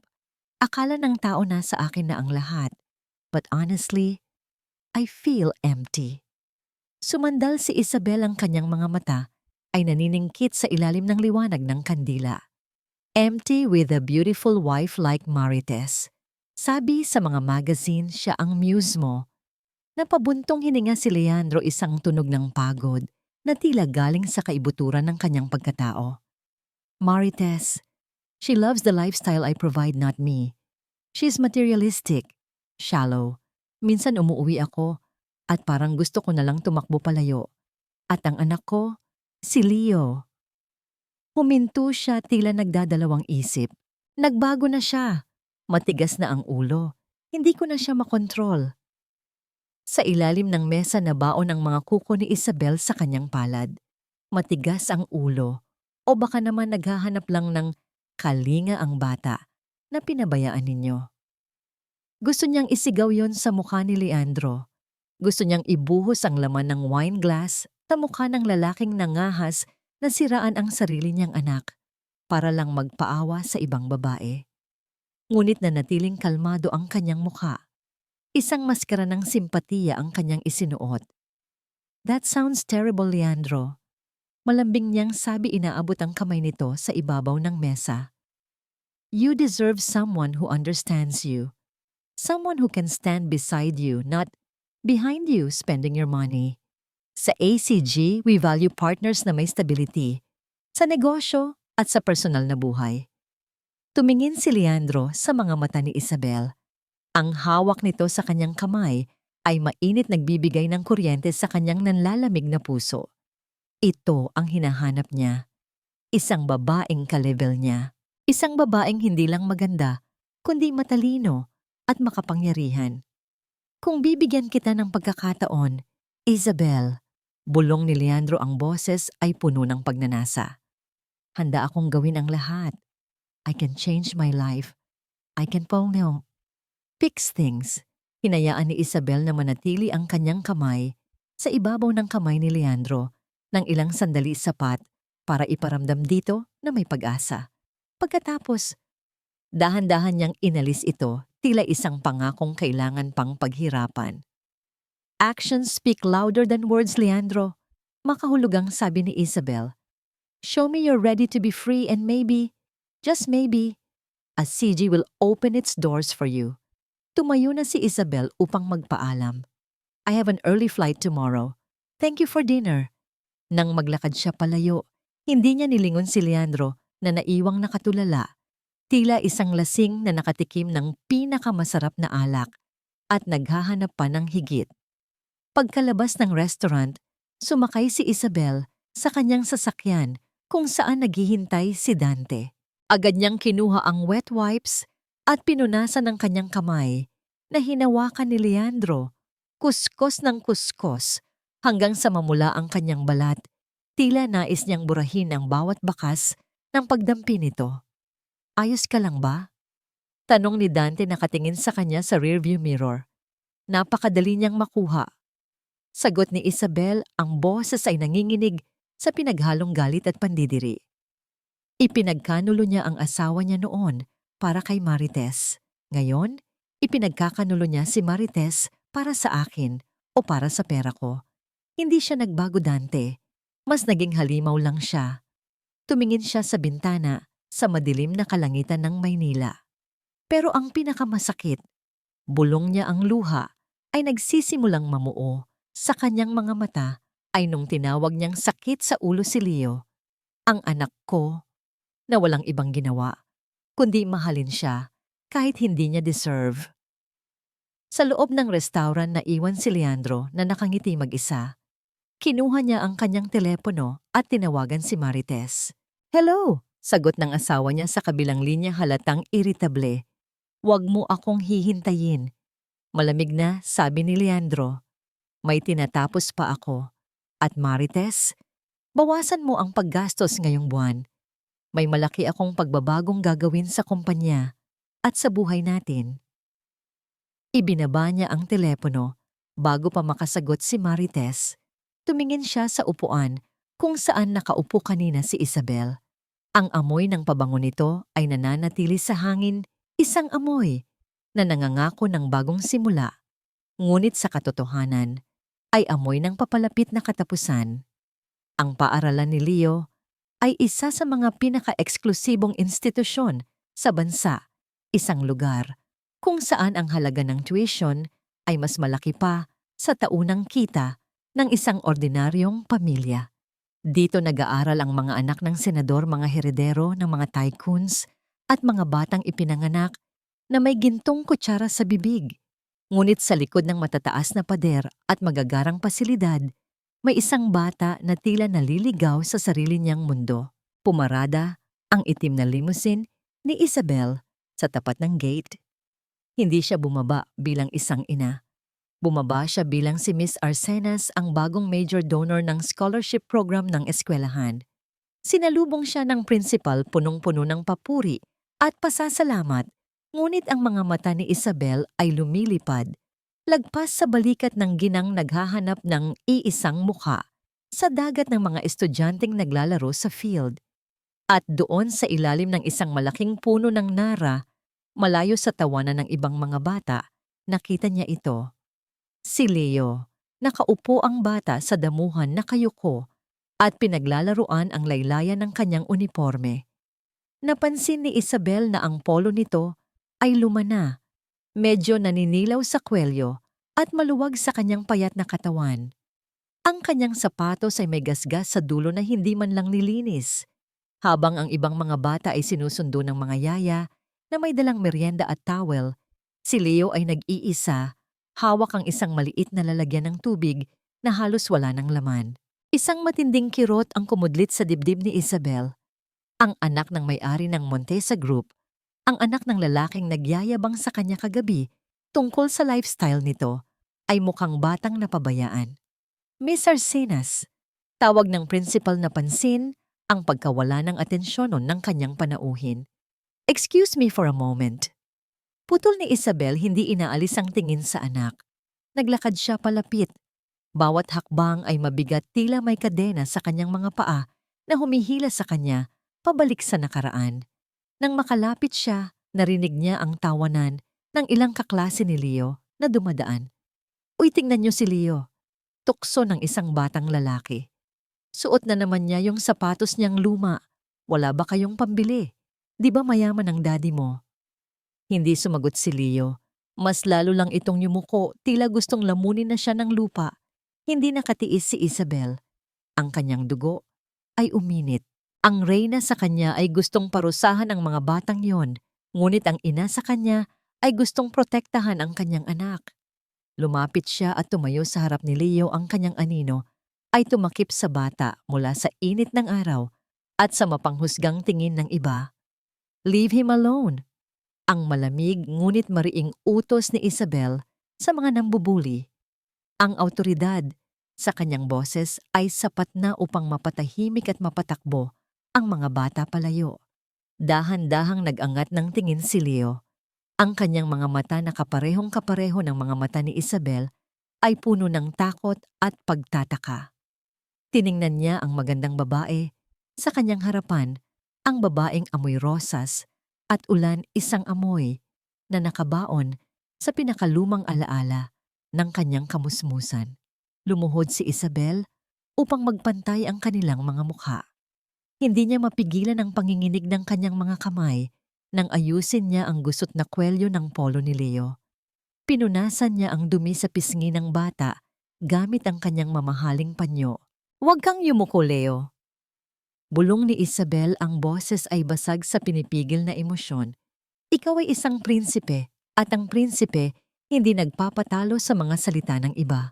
Akala ng tao nasa akin na ang lahat. But honestly, I feel empty. Sumandal si Isabel, ang kanyang mga mata ay naniningkit sa ilalim ng liwanag ng kandila. Empty with a beautiful wife like Marites. Sabi sa mga magazine, siya ang muse mo. Napabuntong hininga si Leandro, isang tunog ng pagod na tila galing sa kaibuturan ng kanyang pagkatao. Marites, she loves the lifestyle I provide, not me. She's materialistic, shallow. Minsan umuwi ako at parang gusto ko na lang tumakbo palayo. At ang anak ko, si Leo. Huminto siya, tila nagdadalawang isip. Nagbago na siya. Matigas na ang ulo. Hindi ko na siya makontrol. Sa ilalim ng mesa na baon ang mga kuko ni Isabel sa kanyang palad. Matigas ang ulo. O baka naman naghahanap lang ng kalinga ang bata na pinabayaan ninyo. Gusto niyang isigaw yon sa mukha ni Leandro. Gusto niyang ibuhos ang laman ng wine glass sa mukha ng lalaking nangahas na siraan ang sarili niyang anak para lang magpaawa sa ibang babae. Ngunit nanatiling kalmado ang kanyang mukha. Isang maskara ng simpatiya ang kanyang isinuot. That sounds terrible, Leandro. Malambing niyang sabi inaabot ang kamay nito sa ibabaw ng mesa. You deserve someone who understands you. Someone who can stand beside you, not behind you spending your money. Sa ACG, we value partners na may stability. Sa negosyo at sa personal na buhay. Tumingin si Leandro sa mga mata ni Isabel. Ang hawak nito sa kanyang kamay ay mainit nagbibigay ng kuryente sa kanyang nanlalamig na puso. Ito ang hinahanap niya. Isang babaeng ka-level niya. Isang babaeng hindi lang maganda, kundi matalino at makapangyarihan. Kung bibigyan kita ng pagkakataon, Isabel, bulong ni Leandro ang boses ay puno ng pagnanasa. Handa akong gawin ang lahat. I can change my life. I can fix things. Hinayaan ni Isabel na manatili ang kanyang kamay sa ibabaw ng kamay ni Leandro ng ilang sandali sapat para iparamdam dito na may pag-asa. Pagkatapos, dahan-dahan niyang inalis ito tila isang pangakong kailangan pang paghirapan. Actions speak louder than words, Leandro. Makahulugang sabi ni Isabel. Show me you're ready to be free and maybe, just maybe, a CG will open its doors for you. Tumayo na si Isabel upang magpaalam. I have an early flight tomorrow. Thank you for dinner. Nang maglakad siya palayo, hindi niya nilingon si Leandro na naiwang nakatulala, tila isang lasing na nakatikim ng pinakamasarap na alak at naghahanap pa ng higit. Pagkalabas ng restaurant, sumakay si Isabel sa kanyang sasakyan kung saan naghihintay si Dante. Agad niyang kinuha ang wet wipes at pinunasan ng kanyang kamay na hinawakan ni Leandro, kuskos ng kuskos hanggang sa mamula ang kanyang balat. Tila nais niyang burahin ang bawat bakas ng pagdampi nito. Ayos ka lang ba? Tanong ni Dante nakatingin sa kanya sa rearview mirror. Napakadali niyang makuha. Sagot ni Isabel, ang boses ay nanginginig sa pinaghalong galit at pandidiri. Ipinagkanulo niya ang asawa niya noon para kay Marites. Ngayon, ipinagkakanulo niya si Marites para sa akin o para sa pera ko. Hindi siya nagbago, Dante. Mas naging halimaw lang siya. Tumingin siya sa bintana sa madilim na kalangitan ng Maynila. Pero ang pinakamasakit, bulong niya ang luha, ay nagsisimulang mamuo sa kanyang mga mata ay nung tinawag niyang sakit sa ulo si Leo, ang anak ko, na walang ibang ginawa, kundi mahalin siya kahit hindi niya deserve. Sa loob ng restaurant na iwan si Leandro na nakangiti mag-isa. Kinuha niya ang kanyang telepono at tinawagan si Marites. Hello! Sagot ng asawa niya sa kabilang linya halatang iritable. Huwag mo akong hihintayin. Malamig na, sabi ni Leandro. May tinatapos pa ako. At Marites, bawasan mo ang paggastos ngayong buwan. May malaki akong pagbabagong gagawin sa kumpanya at sa buhay natin. Ibinaba niya ang telepono bago pa makasagot si Marites. Tumingin siya sa upuan kung saan nakaupo kanina si Isabel. Ang amoy ng pabango nito ay nananatili sa hangin, isang amoy na nangangako ng bagong simula. Ngunit sa katotohanan ay amoy ng papalapit na katapusan. Ang paaralan ni Leo ay isa sa mga pinaka-eksklusibong institusyon sa bansa, isang lugar kung saan ang halaga ng tuition ay mas malaki pa sa taunang kita ng isang ordinaryong pamilya. Dito nag-aaral ang mga anak ng senador, mga heredero ng mga tycoons at mga batang ipinanganak na may gintong kutsara sa bibig. Ngunit sa likod ng matataas na pader at magagarang pasilidad, may isang bata na tila naliligaw sa sarili niyang mundo. Pumarada ang itim na limousine, ni Isabel sa tapat ng gate. Hindi siya bumaba bilang isang ina. Bumaba siya bilang si Miss Arsenas, ang bagong major donor ng scholarship program ng eskwelahan. Sinalubong siya ng principal punong-puno ng papuri at pasasalamat, ngunit ang mga mata ni Isabel ay lumilipad, lagpas sa balikat ng ginang naghahanap ng iisang mukha sa dagat ng mga estudyanteng naglalaro sa field. At doon sa ilalim ng isang malaking puno ng nara, malayo sa tawanan ng ibang mga bata, nakita niya ito. Si Leo. Nakaupo ang bata sa damuhan na kayuko at pinaglalaruan ang laylayan ng kanyang uniforme. Napansin ni Isabel na ang polo nito ay lumana, medyo naninilaw sa kwelyo at maluwag sa kanyang payat na katawan. Ang kanyang sapatos ay may gasgas sa dulo na hindi man lang nilinis. Habang ang ibang mga bata ay sinusundo ng mga yaya na may dalang merienda at towel, si Leo ay nag-iisa, hawak ang isang maliit na lalagyan ng tubig na halos wala ng laman. Isang matinding kirot ang kumudlit sa dibdib ni Isabel. Ang anak ng may-ari ng Montesa Group, ang anak ng lalaking nagyayabang sa kanya kagabi tungkol sa lifestyle nito, ay mukhang batang napabayaan. Miss Arsenas, tawag ng principal na pansin ang pagkawala ng atensyon ng kanyang panauhin. Excuse me for a moment. Putol ni Isabel, hindi inaalis ang tingin sa anak. Naglakad siya palapit. Bawat hakbang ay mabigat, tila may kadena sa kanyang mga paa na humihila sa kanya pabalik sa nakaraan. Nang makalapit siya, narinig niya ang tawanan ng ilang kaklase ni Leo na dumadaan. Uy, tingnan niyo si Leo. Tukso ng isang batang lalaki. Suot na naman niya yung sapatos niyang luma. Wala ba kayong pambili? Di ba mayaman ang daddy mo? Hindi sumagot si Leo. Mas lalo lang itong yumuko, tila gustong lamunin na siya ng lupa. Hindi nakatiis si Isabel. Ang kanyang dugo ay uminit. Ang reyna sa kanya ay gustong parusahan ang mga batang yon, ngunit ang ina sa kanya ay gustong protektahan ang kanyang anak. Lumapit siya at tumayo sa harap ni Leo. Ang kanyang anino ay tumakip sa bata mula sa init ng araw at sa mapanghusgang tingin ng iba. Leave him alone. Ang malamig ngunit mariing utos ni Isabel sa mga nambubuli. Ang awtoridad sa kanyang boses ay sapat na upang mapatahimik at mapatakbo ang mga bata palayo. Dahan-dahang nag-angat ng tingin si Leo. Ang kanyang mga mata na kaparehong-kapareho ng mga mata ni Isabel ay puno ng takot at pagtataka. Tiningnan niya ang magandang babae. Sa kanyang harapan, ang babaeng amoy rosas at ulan, isang amoy na nakabaon sa pinakalumang alaala ng kanyang kamusmusan. Lumuhod si Isabel upang magpantay ang kanilang mga mukha. Hindi niya mapigilan ang panginginig ng kanyang mga kamay nang ayusin niya ang gusot na kwelyo ng polo ni Leo. Pinunasan niya ang dumi sa pisngi ng bata gamit ang kanyang mamahaling panyo. Huwag kang yumuko, Leo. Bulong ni Isabel, ang boses ay basag sa pinipigil na emosyon. Ikaw ay isang prinsipe at ang prinsipe hindi nagpapatalo sa mga salita ng iba.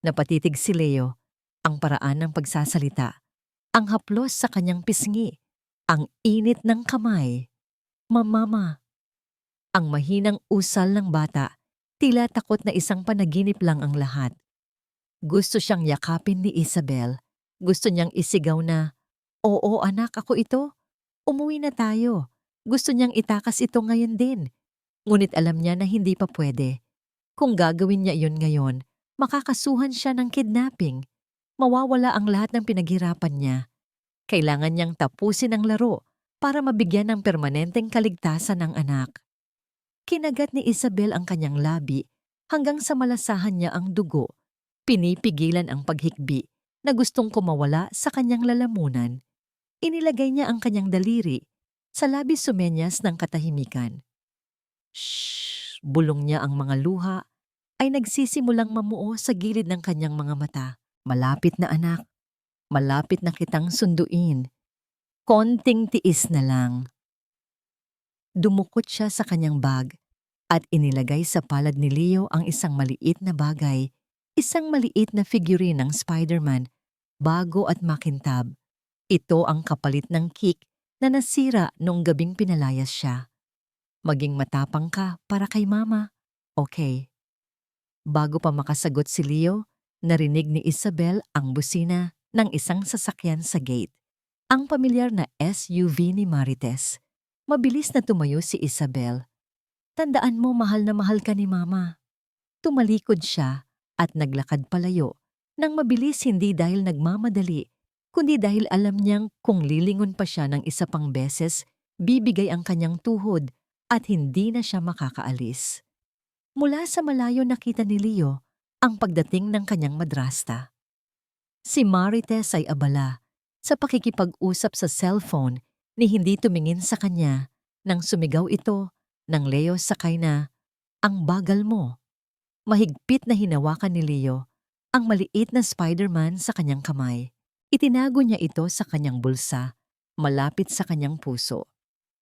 Napatitig si Leo, ang paraan ng pagsasalita, ang haplos sa kanyang pisngi, ang init ng kamay. Mama. Ang mahinang usal ng bata, tila takot na isang panaginip lang ang lahat. Gusto siyang yakapin ni Isabel. Gusto niyang isigaw na, "Oo anak, ako ito. Umuwi na tayo." Gusto niyang itakas ito ngayon din. Ngunit alam niya na hindi pa pwede. Kung gagawin niya iyon ngayon, makakasuhan siya ng kidnapping. Mawawala ang lahat ng pinaghirapan niya. Kailangan niyang tapusin ang laro para mabigyan ng permanenteng kaligtasan ng anak. Kinagat ni Isabel ang kanyang labi hanggang sa malasahan niya ang dugo. Pinipigilan ang paghikbi na gustong kumawala sa kanyang lalamunan. Inilagay niya ang kanyang daliri sa labis sumenyas ng katahimikan. Shhh! Bulong niya. Ang mga luha ay nagsisimulang mamuo sa gilid ng kanyang mga mata. Malapit na anak, malapit na kitang sunduin. Konting tiis na lang. Dumukot siya sa kanyang bag at inilagay sa palad ni Leo ang isang maliit na bagay, isang maliit na figurine ng Spider-Man, bago at makintab. Ito ang kapalit ng kick na nasira nung gabing pinalayas siya. Maging matapang ka para kay mama. Okay. Bago pa makasagot si Leo, narinig ni Isabel ang busina ng isang sasakyan sa gate. Ang pamilyar na SUV ni Marites. Mabilis na tumayo si Isabel. Tandaan mo, mahal na mahal ka ni mama. Tumalikod siya at naglakad palayo nang mabilis, hindi dahil nagmamadali, kundi dahil alam niyang kung lilingon pa siya ng isa pang beses, bibigay ang kanyang tuhod at hindi na siya makakaalis. Mula sa malayo nakita ni Leo ang pagdating ng kanyang madrasta. Si Marites ay abala sa pakikipag-usap sa cellphone ni hindi tumingin sa kanya nang sumigaw ito ng Leo sakay na, "Ang bagal mo." Mahigpit na hinawakan ni Leo ang maliit na Spider-Man sa kanyang kamay. Itinago niya ito sa kanyang bulsa, malapit sa kanyang puso.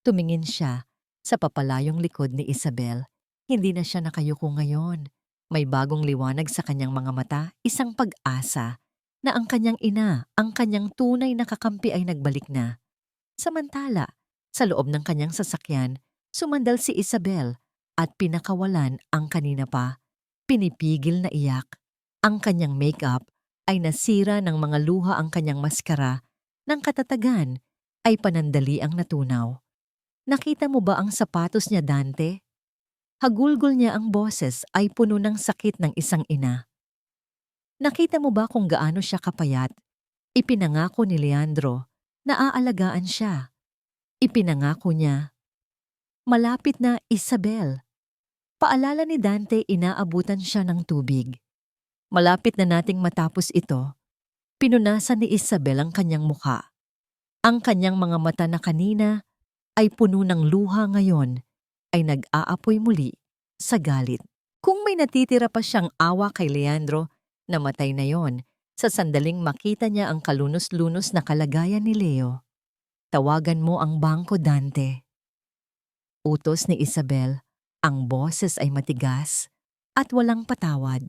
Tumingin siya sa papalayong likod ni Isabel. Hindi na siya nakayuko ngayon. May bagong liwanag sa kanyang mga mata, isang pag-asa na ang kanyang ina, ang kanyang tunay na kakampi ay nagbalik na. Samantala, sa loob ng kanyang sasakyan, sumandal si Isabel at pinakawalan ang kanina pa pinipigil na iyak. Ang kanyang makeup ay nasira ng mga luha, ang kanyang maskara ng katatagan ay panandali ang natunaw. Nakita mo ba ang sapatos niya, Dante? Hagulgol niya, ang boses ay puno ng sakit ng isang ina. Nakita mo ba kung gaano siya kapayat? Ipinangako ni Leandro na aalagaan siya. Ipinangako niya. Malapit na, Isabel. Paalala ni Dante, inaabutan siya ng tubig. Malapit na nating matapos ito. Pinunasan ni Isabel ang kanyang mukha. Ang kanyang mga mata na kanina ay puno ng luha ngayon ay nag-aapoy muli sa galit. Kung may natitira pa siyang awa kay Leandro, namatay na yon sa sandaling makita niya ang kalunos-lunos na kalagayan ni Leo. Tawagan mo ang bangko, Dante. Utos ni Isabel, ang boses ay matigas at walang patawad.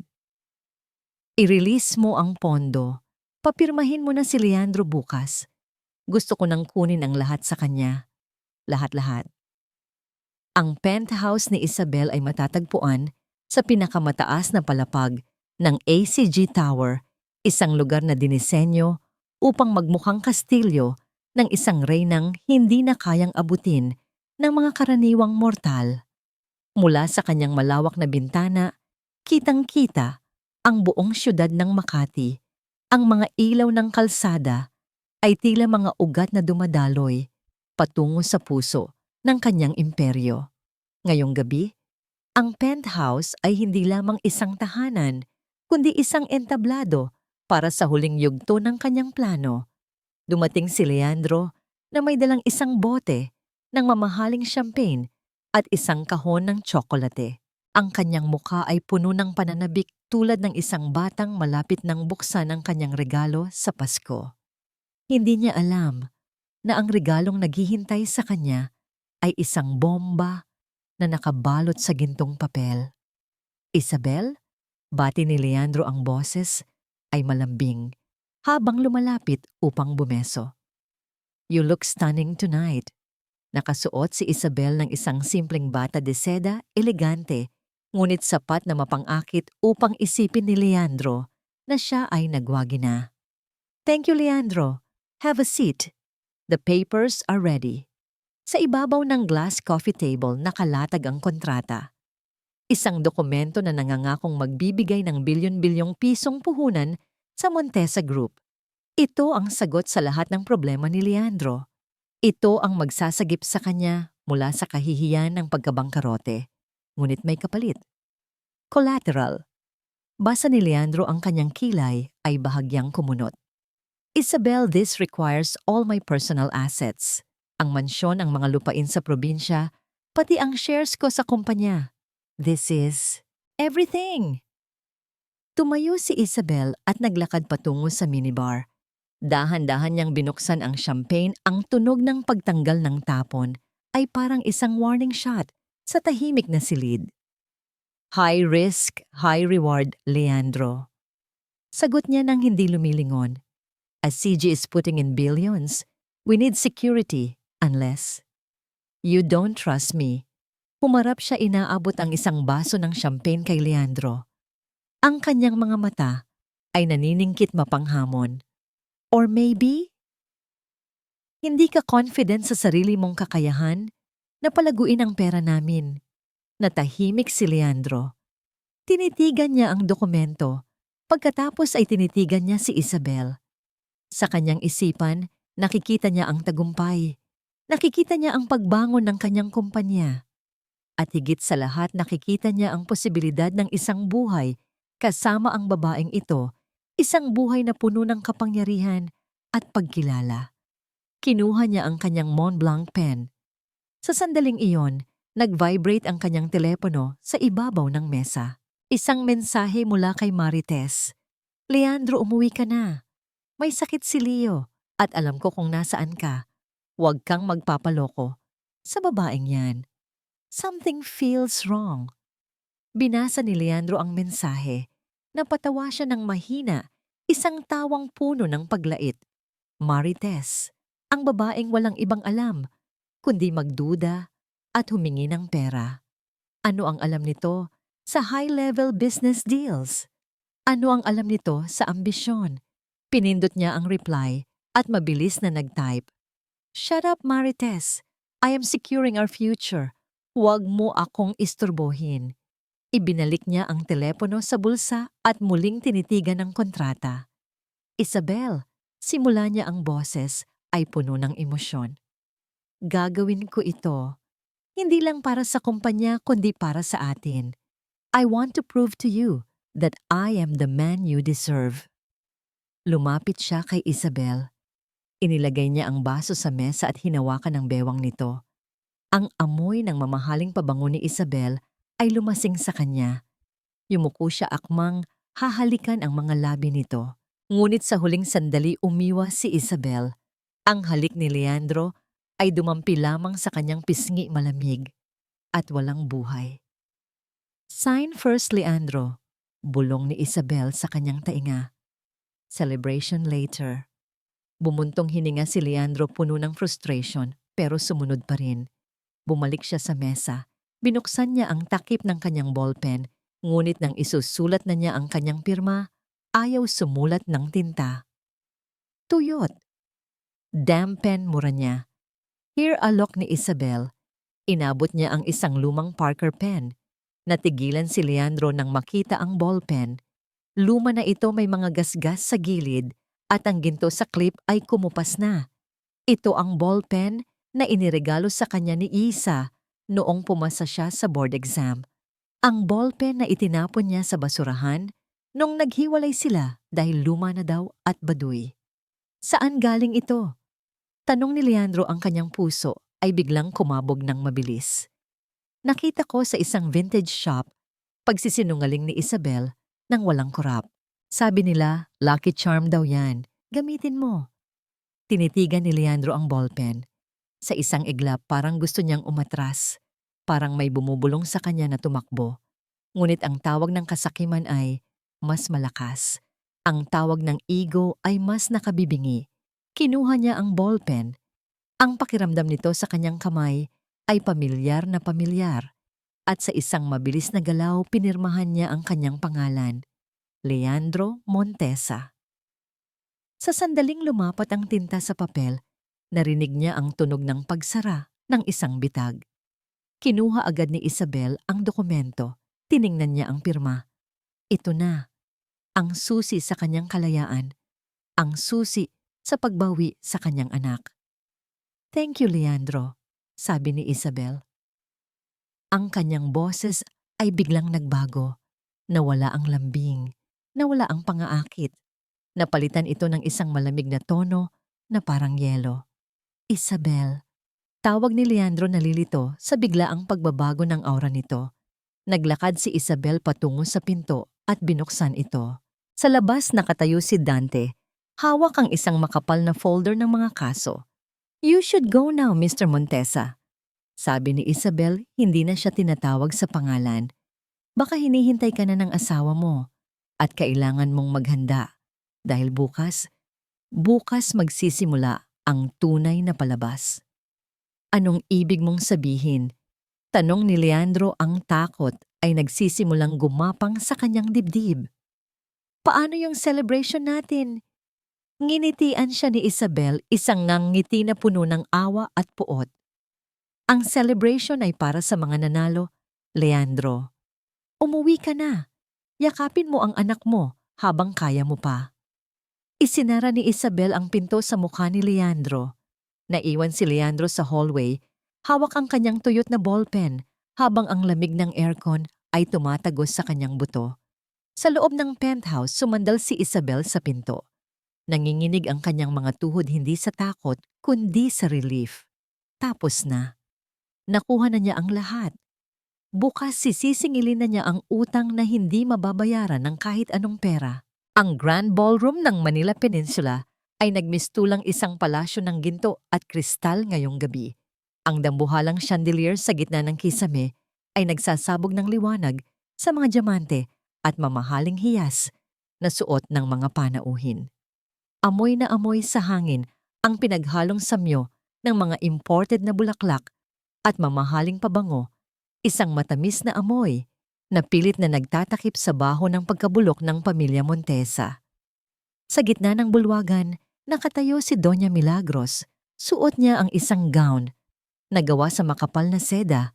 I-release mo ang pondo. Papirmahin mo na si Leandro bukas. Gusto ko nang kunin ang lahat sa kanya. Lahat-lahat. Ang penthouse ni Isabel ay matatagpuan sa pinakamataas na palapag ng ACG Tower, isang lugar na dinisenyo upang magmukhang kastilyo ng isang reynang hindi na kayang abutin ng mga karaniwang mortal. Mula sa kanyang malawak na bintana, kitang-kita ang buong siyudad ng Makati. Ang mga ilaw ng kalsada ay tila mga ugat na dumadaloy patungo sa puso ng kanyang imperyo. Ngayong gabi, ang penthouse ay hindi lamang isang tahanan, kundi isang entablado para sa huling yugto ng kanyang plano. Dumating si Leandro na may dalang isang bote ng mamahaling champagne at isang kahon ng tsokolate. Ang kanyang mukha ay puno ng pananabik tulad ng isang batang malapit ng buksan ang kanyang regalo sa Pasko. Hindi niya alam na ang regalong naghihintay sa kanya ay isang bomba na nakabalot sa gintong papel. Isabel, bati ni Leandro, ang boses ay malambing habang lumalapit upang bumeso. You look stunning tonight. Nakasuot si Isabel ng isang simpleng bata de seda, elegante, ngunit sapat na mapang-akit upang isipin ni Leandro na siya ay nagwagi na. Thank you, Leandro. Have a seat. The papers are ready. Sa ibabaw ng glass coffee table nakalatag ang kontrata. Isang dokumento na nangangakong magbibigay ng bilyon-bilyong pisong puhunan sa Montesa Group. Ito ang sagot sa lahat ng problema ni Leandro. Ito ang magsasagip sa kanya mula sa kahihiyan ng pagkabangkarote. Ngunit may kapalit. Collateral. Basa ni Leandro, ang kanyang kilay ay bahagyang kumunot. Isabel, this requires all my personal assets. Ang mansyon, ang mga lupain sa probinsya, pati ang shares ko sa kumpanya. This is everything. Tumayo si Isabel at naglakad patungo sa minibar. Dahan-dahan niyang binuksan ang champagne. Ang tunog ng pagtanggal ng tapon ay parang isang warning shot sa tahimik na silid. High risk, high reward, Leandro. Sagot niya nang hindi lumilingon. As CG is putting in billions, we need security. Unless you don't trust me. Humarap siya, inaabot ang isang baso ng champagne kay Leandro. Ang kanyang mga mata ay naniningkit mapanghamon. Or maybe, hindi ka confident sa sarili mong kakayahan na palaguin ang pera namin. Natahimik si Leandro. Tinitigan niya ang dokumento. Pagkatapos ay tinitigan niya si Isabel. Sa kanyang isipan, nakikita niya ang tagumpay. Nakikita niya ang pagbangon ng kanyang kumpanya. At higit sa lahat, nakikita niya ang posibilidad ng isang buhay kasama ang babaeng ito, isang buhay na puno ng kapangyarihan at pagkilala. Kinuha niya ang kanyang Montblanc pen. Sa sandaling iyon, nag-vibrate ang kanyang telepono sa ibabaw ng mesa. Isang mensahe mula kay Marites. Leandro, umuwi ka na. May sakit si Leo at alam ko kung nasaan ka. Huwag kang magpapaloko sa babaeng yan. Something feels wrong. Binasa ni Leandro ang mensahe. Napatawa siya ng mahina, isang tawang puno ng paglait. Marites, ang babaeng walang ibang alam, kundi magduda at humingi ng pera. Ano ang alam nito sa high-level business deals? Ano ang alam nito sa ambisyon? Pinindot niya ang reply at mabilis na nag-type. Shut up, Marites. I am securing our future. Huwag mo akong isturbohin. Ibinalik niya ang telepono sa bulsa at muling tinitigan ang kontrata. Isabel, simula niya ang boses ay puno ng emosyon. Gagawin ko ito. Hindi lang para sa kumpanya kundi para sa atin. I want to prove to you that I am the man you deserve. Lumapit siya kay Isabel. Inilagay niya ang baso sa mesa at hinawakan ang bewang nito. Ang amoy ng mamahaling pabango ni Isabel ay lumasing sa kanya. Yumuko siya akmang hahalikan ang mga labi nito. Ngunit sa huling sandali umiwas si Isabel. Ang halik ni Leandro ay dumampi lamang sa kanyang pisngi malamig at walang buhay. Sign first, Leandro. Bulong ni Isabel sa kanyang tainga. Celebration later. Bumuntong hininga si Leandro, puno ng frustration pero sumunod pa rin. Bumalik siya sa mesa. Binuksan niya ang takip ng kanyang ballpen, ngunit nang isusulat na niya ang kanyang pirma, ayaw sumulat ng tinta. Tuyot. Dampen mura niya. Here alok ni Isabel. Inabot niya ang isang lumang Parker pen. Natigilan si Leandro nang makita ang ballpen. Luma na ito, may mga gasgas sa gilid at ang ginto sa clip ay kumupas na. Ito ang ballpen na iniregalo sa kanya ni Isa noong pumasa siya sa board exam. Ang ballpen na itinapon niya sa basurahan nung naghiwalay sila dahil luma na daw at baduy. Saan galing ito? Tanong ni Leandro. Ang kanyang puso ay biglang kumabog ng mabilis. Nakita ko sa isang vintage shop, pagsisinungaling ni Isabel nang walang kurap. Sabi nila, lucky charm daw yan. Gamitin mo. Tinitigan ni Leandro ang ballpen. Sa isang iglap parang gusto niyang umatras. Parang may bumubulong sa kanya na tumakbo. Ngunit ang tawag ng kasakiman ay mas malakas. Ang tawag ng ego ay mas nakabibingi. Kinuha niya ang ballpen. Ang pakiramdam nito sa kanyang kamay ay pamilyar na pamilyar. At sa isang mabilis na galaw, pinirmahan niya ang kanyang pangalan. Leandro Montesa. Sa sandaling lumapat ang tinta sa papel, narinig niya ang tunog ng pagsara ng isang bitag. Kinuha agad ni Isabel ang dokumento. Tiningnan niya ang pirma. Ito na. Ang susi sa kanyang kalayaan. Ang susi sa pagbawi sa kanyang anak. Thank you, Leandro, sabi ni Isabel. Ang kanyang boses ay biglang nagbago. Nawala ang lambing. Nawala ang pangaakit. Napalitan ito ng isang malamig na tono na parang yelo. Isabel. Tawag ni Leandro, nalilito sa biglaang pagbabago ng aura nito. Naglakad si Isabel patungo sa pinto at binuksan ito. Sa labas nakatayo si Dante. Hawak ang isang makapal na folder ng mga kaso. You should go now, Mr. Montesa. Sabi ni Isabel, hindi na siya tinatawag sa pangalan. Baka hinihintay ka na ng asawa mo at kailangan mong maghanda. Dahil bukas magsisimula ang tunay na palabas. Anong ibig mong sabihin? Tanong ni Leandro, ang takot ay nagsisimulang gumapang sa kanyang dibdib. Paano yung celebration natin? Nginitian siya ni Isabel, isang ngangiti na puno ng awa at puot. Ang celebration ay para sa mga nanalo, Leandro. Umuwi ka na. Yakapin mo ang anak mo habang kaya mo pa. Isinara ni Isabel ang pinto sa mukha ni Leandro. Naiwan si Leandro sa hallway, hawak ang kanyang tuyot na ballpen habang ang lamig ng aircon ay tumatagos sa kanyang buto. Sa loob ng penthouse, sumandal si Isabel sa pinto. Nanginginig ang kanyang mga tuhod hindi sa takot, kundi sa relief. Tapos na. Nakuha na niya ang lahat. Bukas sisingilin na niya ang utang na hindi mababayaran ng kahit anong pera. Ang Grand Ballroom ng Manila Peninsula ay nagmistulang isang palasyo ng ginto at kristal ngayong gabi. Ang dambuhalang chandelier sa gitna ng kisame ay nagsasabog ng liwanag sa mga diamante at mamahaling hiyas na suot ng mga panauhin. Amoy na amoy sa hangin ang pinaghalong samyo ng mga imported na bulaklak at mamahaling pabango, isang matamis na amoy na pilit na nagtatakip sa baho ng pagkabulok ng pamilya Montesa. Sa gitna ng bulwagan, nakatayo si Doña Milagros. Suot niya ang isang gown na gawa sa makapal na seda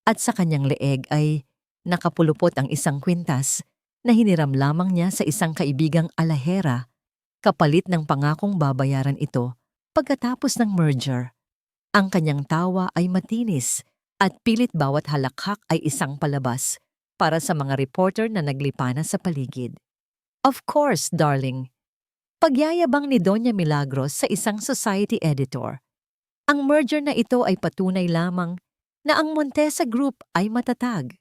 at sa kanyang leeg ay nakapulupot ang isang kwintas na hiniram lamang niya sa isang kaibigang alahera, kapalit ng pangakong babayaran ito pagkatapos ng merger. Ang kanyang tawa ay matinis at pilit bawat halakhak ay isang palabas para sa mga reporter na naglipana sa paligid. Of course, darling. Pagyayabang ni Doña Milagros sa isang society editor. Ang merger na ito ay patunay lamang na ang Montesa Group ay matatag.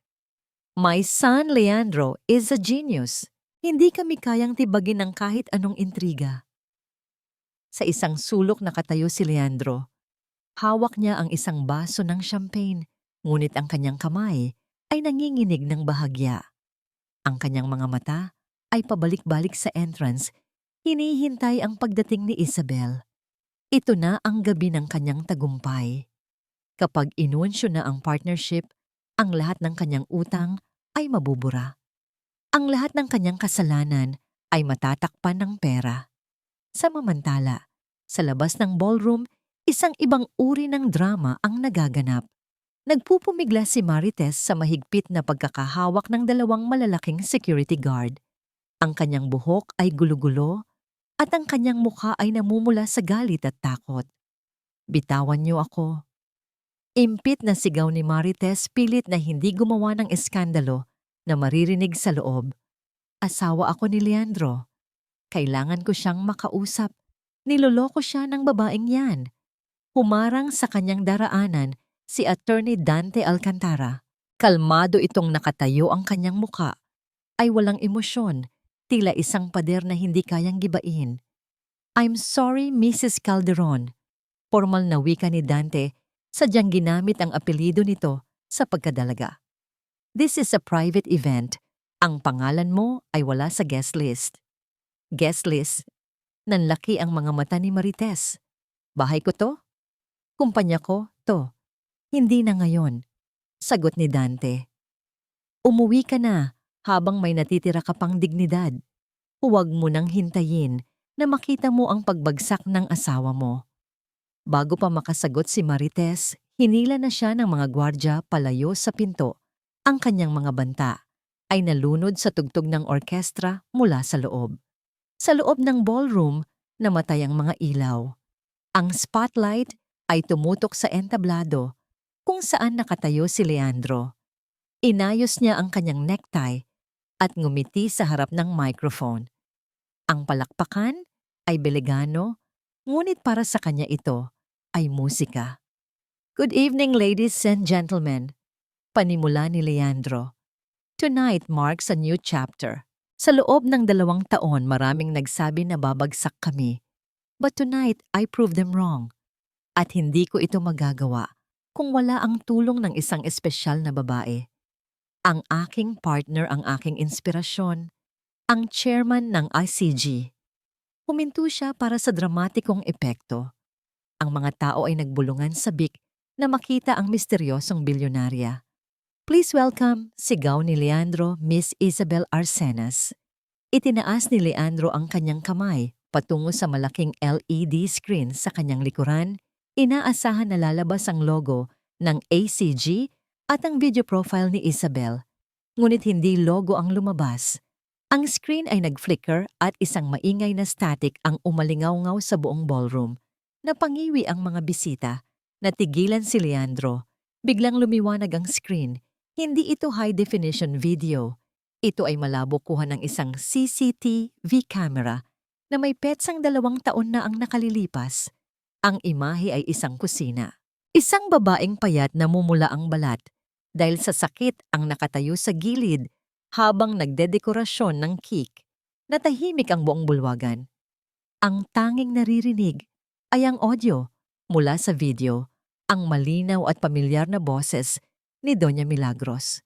My son Leandro is a genius. Hindi kami kayang tibagin ng kahit anong intriga. Sa isang sulok nakatayo si Leandro. Hawak niya ang isang baso ng champagne, ngunit ang kanyang kamay ay nanginginig ng bahagya. Ang kanyang mga mata ay pabalik-balik sa entrance, hinihintay ang pagdating ni Isabel. Ito na ang gabi ng kanyang tagumpay. Kapag inunsyo na ang partnership, ang lahat ng kanyang utang ay mabubura. Ang lahat ng kanyang kasalanan ay matatakpan ng pera. Samantala, sa labas ng ballroom, isang ibang uri ng drama ang nagaganap. Nagpupumigla si Marites sa mahigpit na pagkakahawak ng dalawang malalaking security guard. Ang kanyang buhok ay gulo-gulo at ang kanyang mukha ay namumula sa galit at takot. Bitawan niyo ako. Impit na sigaw ni Marites, pilit na hindi gumawa ng eskandalo na maririnig sa loob. Asawa ako ni Leandro. Kailangan ko siyang makausap. Niloloko siya ng babaeng yan. Humarang sa kanyang daraanan si Attorney Dante Alcantara. Kalmado itong nakatayo, ang kanyang muka ay walang emosyon, tila isang pader na hindi kayang gibain. I'm sorry, Mrs. Calderon. Formal na wika ni Dante, sadyang ginamit ang apelyido nito sa pagkadalaga. This is a private event. Ang pangalan mo ay wala sa guest list. Guest list? Nanlaki ang mga mata ni Marites. Bahay ko to? Kumpanya ko to. Hindi na ngayon. Sagot ni Dante. Umuwi ka na habang may natitira ka pang dignidad. Huwag mo nang hintayin na makita mo ang pagbagsak ng asawa mo. Bago pa makasagot si Marites, hinila na siya ng mga gwardya palayo sa pinto. Ang kanyang mga banta ay nalunod sa tugtog ng orkestra mula sa loob. Sa loob ng ballroom, namatay ang mga ilaw. Ang spotlight ay tumutok sa entablado kung saan nakatayo si Leandro. Inayos niya ang kanyang necktie at ngumiti sa harap ng microphone. Ang palakpakan ay belegano, ngunit para sa kanya ito ay musika. Good evening, ladies and gentlemen. Panimula ni Leandro. Tonight marks a new chapter. Sa loob ng 2 taon, maraming nagsabi na babagsak kami. But tonight, I proved them wrong. At hindi ko ito magagawa kung wala ang tulong ng isang espesyal na babae. Ang aking partner, ang aking inspirasyon, ang chairman ng ICG. Huminto siya para sa dramatikong epekto. Ang mga tao ay nagbulungan sa bic na makita ang misteryosong bilyonarya. Please welcome, sigaw ni Leandro, Miss Isabel Arcenas. Itinaas ni Leandro ang kanyang kamay patungo sa malaking LED screen sa kanyang likuran. Inaasahan na lalabas ang logo ng ACG at ang video profile ni Isabel. Ngunit hindi logo ang lumabas. Ang screen ay nag-flicker at isang maingay na static ang umalingaw-ngaw sa buong ballroom. Napangiwi ang mga bisita. Natigilan si Leandro. Biglang lumiwanag ang screen. Hindi ito high-definition video. Ito ay malabo kuha ng isang CCTV camera na may petsang 2 taon na ang nakalilipas. Ang imahe ay isang kusina. Isang babaeng payat na mumula ang balat dahil sa sakit ang nakatayo sa gilid habang nagdedekorasyon ng cake. Natahimik ang buong bulwagan. Ang tanging naririnig ay ang audio mula sa video, ang malinaw at pamilyar na boses ni Doña Milagros.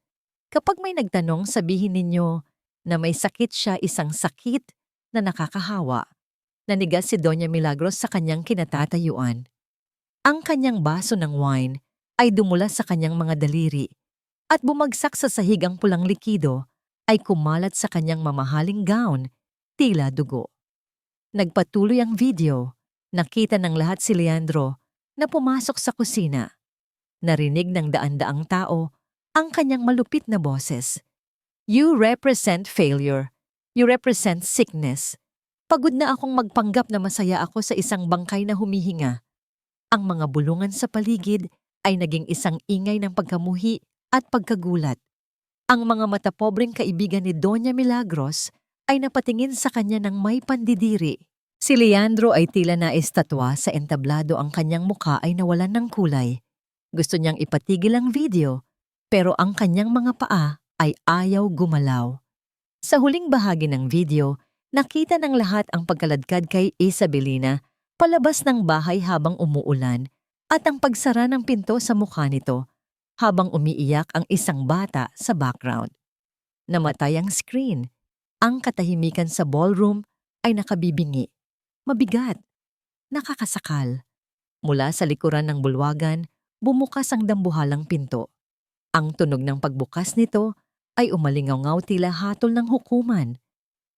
Kapag may nagtanong, sabihin ninyo na may sakit siya, isang sakit na nakakahawa. Nanigas si Doña Milagros sa kanyang kinatatayuan. Ang kanyang baso ng wine ay dumula sa kanyang mga daliri at bumagsak sa sahig. Ang pulang likido ay kumalat sa kanyang mamahaling gown, tila dugo. Nagpatuloy ang video. Nakita ng lahat si Leandro na pumasok sa kusina. Narinig ng daan-daang tao ang kanyang malupit na boses. You represent failure. You represent sickness. Pagod na akong magpanggap na masaya ako sa isang bangkay na humihinga. Ang mga bulungan sa paligid ay naging isang ingay ng pagkamuhi at pagkagulat. Ang mga matapobreng kaibigan ni Doña Milagros ay napatingin sa kanya ng may pandidiri. Si Leandro ay tila naistatwa sa entablado. Ang kanyang mukha ay nawalan ng kulay. Gusto niyang ipatigil ang video, pero ang kanyang mga paa ay ayaw gumalaw. Sa huling bahagi ng video, nakita ng lahat ang pagkaladkad kay Isabelina palabas ng bahay habang umuulan at ang pagsara ng pinto sa mukha nito habang umiiyak ang isang bata sa background. Namatay ang screen. Ang katahimikan sa ballroom ay nakabibingi. Mabigat. Nakakasakal. Mula sa likuran ng bulwagan, bumukas ang dambuhalang pinto. Ang tunog ng pagbukas nito ay umalingaw-ngaw tila hatol ng hukuman.